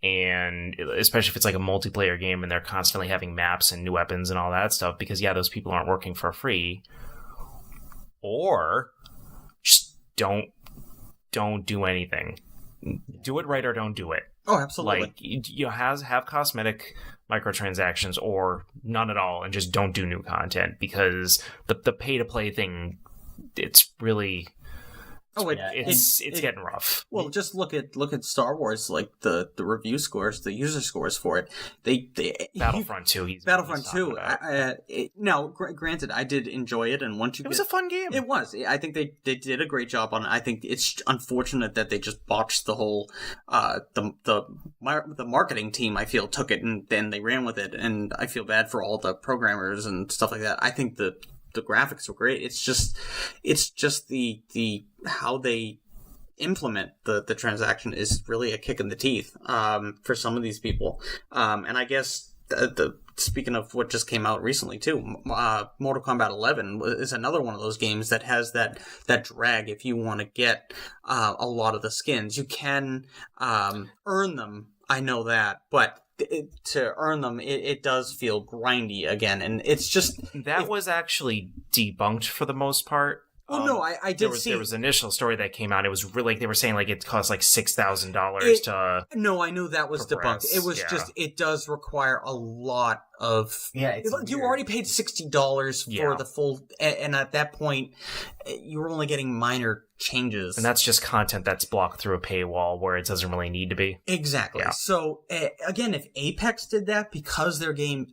and especially if it's like a multiplayer game and they're constantly having maps and new weapons and all that stuff, because those people aren't working for free. Or just don't do anything. Do it right or don't do it. Oh, absolutely. Like, you have cosmetic microtransactions or none at all, and just don't do new content, because the pay to play thing, it's really it's getting rough. Well, just look at Star Wars, like the review scores, the user scores for it. They Battlefront 2. Battlefront 2. Now, granted, I did enjoy it, and once you it was a fun game. It was. I think they did a great job on it. I think it's unfortunate that they just botched the whole the marketing team. I feel took it and then they ran with it, and I feel bad for all the programmers and stuff like that. I think the graphics were great. It's just the how they implement the transaction is really a kick in the teeth for some of these people. And I guess speaking of what just came out recently too, Mortal Kombat 11 is another one of those games that has that drag. If you want to get a lot of the skins, you can earn them. I know that, but to earn them, it does feel grindy again, and it's just was actually debunked for the most part. Oh no, I did see. There was an initial story that came out. It was really, they were saying like it cost like $6,000 to. No, I knew that was debunked. It was just, it does require a lot of. Yeah, you already paid $60 for the full, and at that point, you were only getting minor changes, and that's just content that's blocked through a paywall where it doesn't really need to be. Exactly. Yeah. So again, if Apex did that, because their game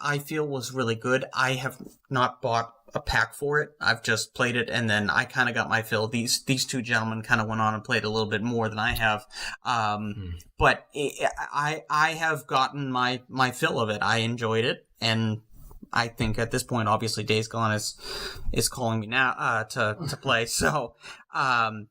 I feel was really good, I have not bought a pack for it. I've just played it, and then I kind of got my fill. These two gentlemen kind of went on and played a little bit more than I have. But I have gotten my fill of it. I enjoyed it, and I think at this point, obviously, Days Gone is calling me now to play. So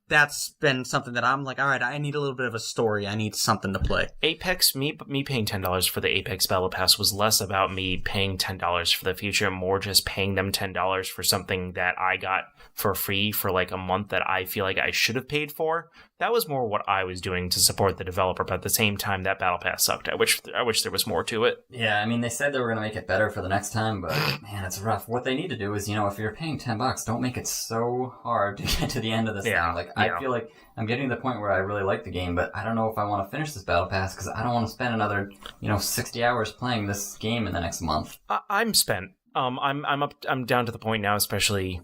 that's been something that I'm like, all right, I need a little bit of a story. I need something to play. Apex, me paying $10 for the Apex Battle Pass was less about me paying $10 for the future, more just paying them $10 for something that I got for free for like a month that I feel like I should have paid for. That was more what I was doing to support the developer, but at the same time, that Battle Pass sucked. I wish there was more to it. Yeah, I mean, they said they were going to make it better for the next time, but man, it's rough. What they need to do is, if you're paying $10, don't make it so hard to get to the end of this thing. Like, I feel like I'm getting to the point where I really like the game, but I don't know if I want to finish this Battle Pass because I don't want to spend another, 60 hours playing this game in the next month. I'm spent. I'm down to the point now, especially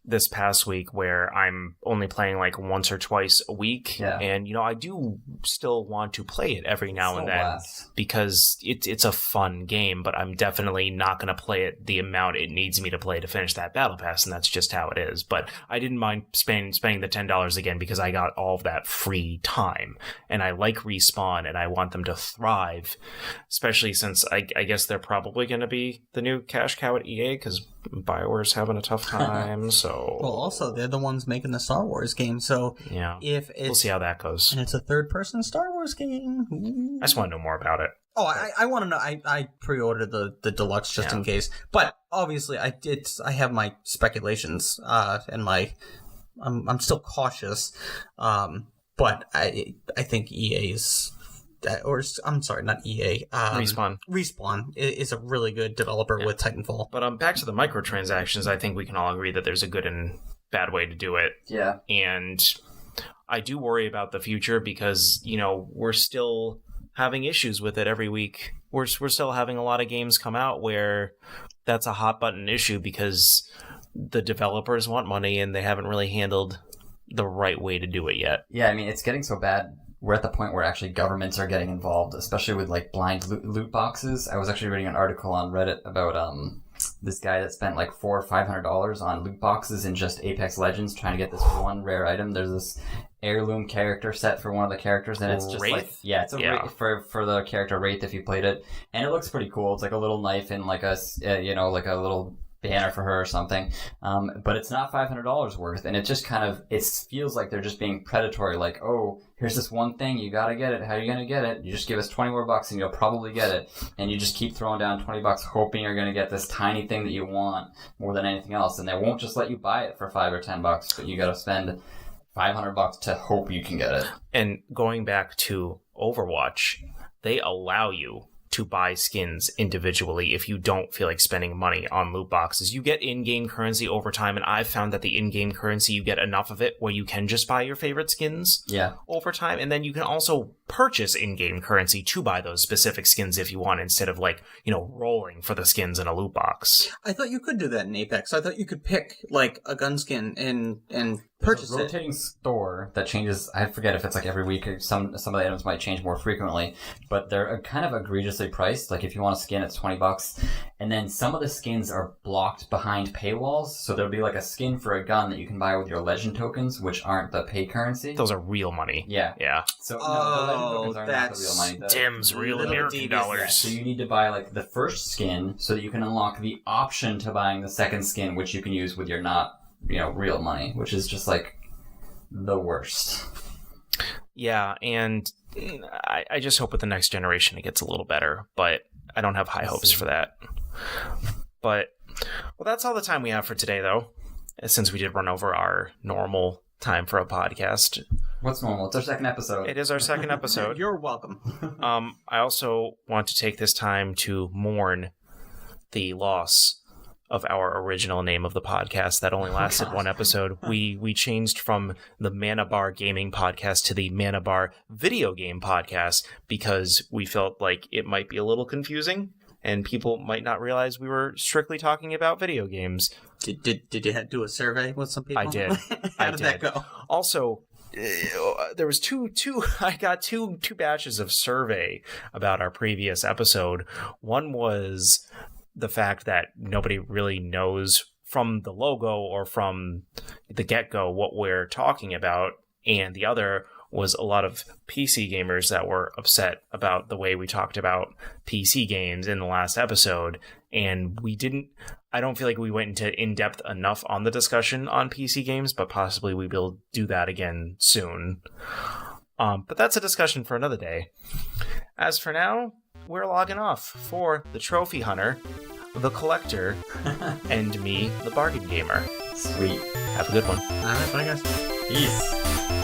this past week, where I'm only playing like once or twice a week. Yeah. And, I do still want to play it every now and then blast. because it's a fun game, but I'm definitely not going to play it the amount it needs me to play to finish that Battle Pass, and that's just how it is. But I didn't mind spending the $10 again because I got all of that free time, and I like Respawn, and I want them to thrive, especially since I guess they're probably going to be the new cash cow at EA because BioWare's having a tough time. So Well, also they're the ones making the Star Wars game, so yeah, if it's, we'll see how that goes. And it's a third-person Star Wars game. Ooh. I just want to know more about it. Oh, I want to know. I pre-ordered the deluxe just in case, but obviously I have my speculations and I'm still cautious, but I think EA's. Or I'm sorry, not EA. Respawn. Respawn is a really good developer with Titanfall. But back to the microtransactions, I think we can all agree that there's a good and bad way to do it. Yeah. And I do worry about the future because, we're still having issues with it every week. We're still having a lot of games come out where that's a hot button issue because the developers want money and they haven't really handled the right way to do it yet. Yeah, I mean, it's getting so bad. We're at the point where actually governments are getting involved, especially with like blind loot boxes. I was actually reading an article on Reddit about this guy that spent like $400 or $500 on loot boxes in just Apex Legends trying to get this one rare item. There's this heirloom character set for one of the characters, and it's just Wraith? it's a Wraith for the character Wraith if you played it, and it looks pretty cool. It's like a little knife and like a like a little banner for her or something, but it's not $500 worth, and it just it feels like they're just being predatory, like, oh, here's this one thing, you gotta get it, how are you gonna get it? You just give us 20 more bucks and you'll probably get it, and you just keep throwing down 20 bucks hoping you're gonna get this tiny thing that you want more than anything else, and they won't just let you buy it for 5 or 10 bucks, but you gotta spend $500 to hope you can get it. And going back to Overwatch, they allow you to buy skins individually if you don't feel like spending money on loot boxes. You get in-game currency over time, and I've found that the in-game currency, you get enough of it where you can just buy your favorite skins over time, and then you can also purchase in-game currency to buy those specific skins if you want, instead of rolling for the skins in a loot box. I thought you could do that in Apex. I thought you could pick like a gun skin and purchase There's a rotating store that changes. I forget if it's like every week or some of the items might change more frequently, but they're kind of egregiously priced. Like if you want a skin, it's $20, and then some of the skins are blocked behind paywalls. So there'll be like a skin for a gun that you can buy with your legend tokens, which aren't the pay currency. Those are real money. Yeah. So no, the legend tokens are not the real money. Dim's real American dollars. So you need to buy like the first skin so that you can unlock the option to buying the second skin, which you can use with your not real money, which is just like the worst. Yeah, and I just hope with the next generation it gets a little better, but I don't have high hopes for that. But, well, that's all the time we have for today, though, since we did run over our normal time for a podcast. What's normal? It's our second episode. It is our second episode. You're welcome. I also want to take this time to mourn the loss of our original name of the podcast that only lasted one episode. We changed from the Mana Bar Gaming Podcast to the Mana Bar Video Game Podcast because we felt like it might be a little confusing and people might not realize we were strictly talking about video games. Did you do a survey with some people? I did. How did that go? Also, there was I got two batches of survey about our previous episode. One was the fact that nobody really knows from the logo or from the get-go what we're talking about, and the other was a lot of PC gamers that were upset about the way we talked about PC games in the last episode, and I don't feel like we went into in-depth enough on the discussion on PC games, but possibly we will do that again soon. But that's a discussion for another day. As for now, we're logging off for the Trophy Hunter, the Collector, and me, the Bargain Gamer. Sweet. Have a good one. All right, bye guys. Peace.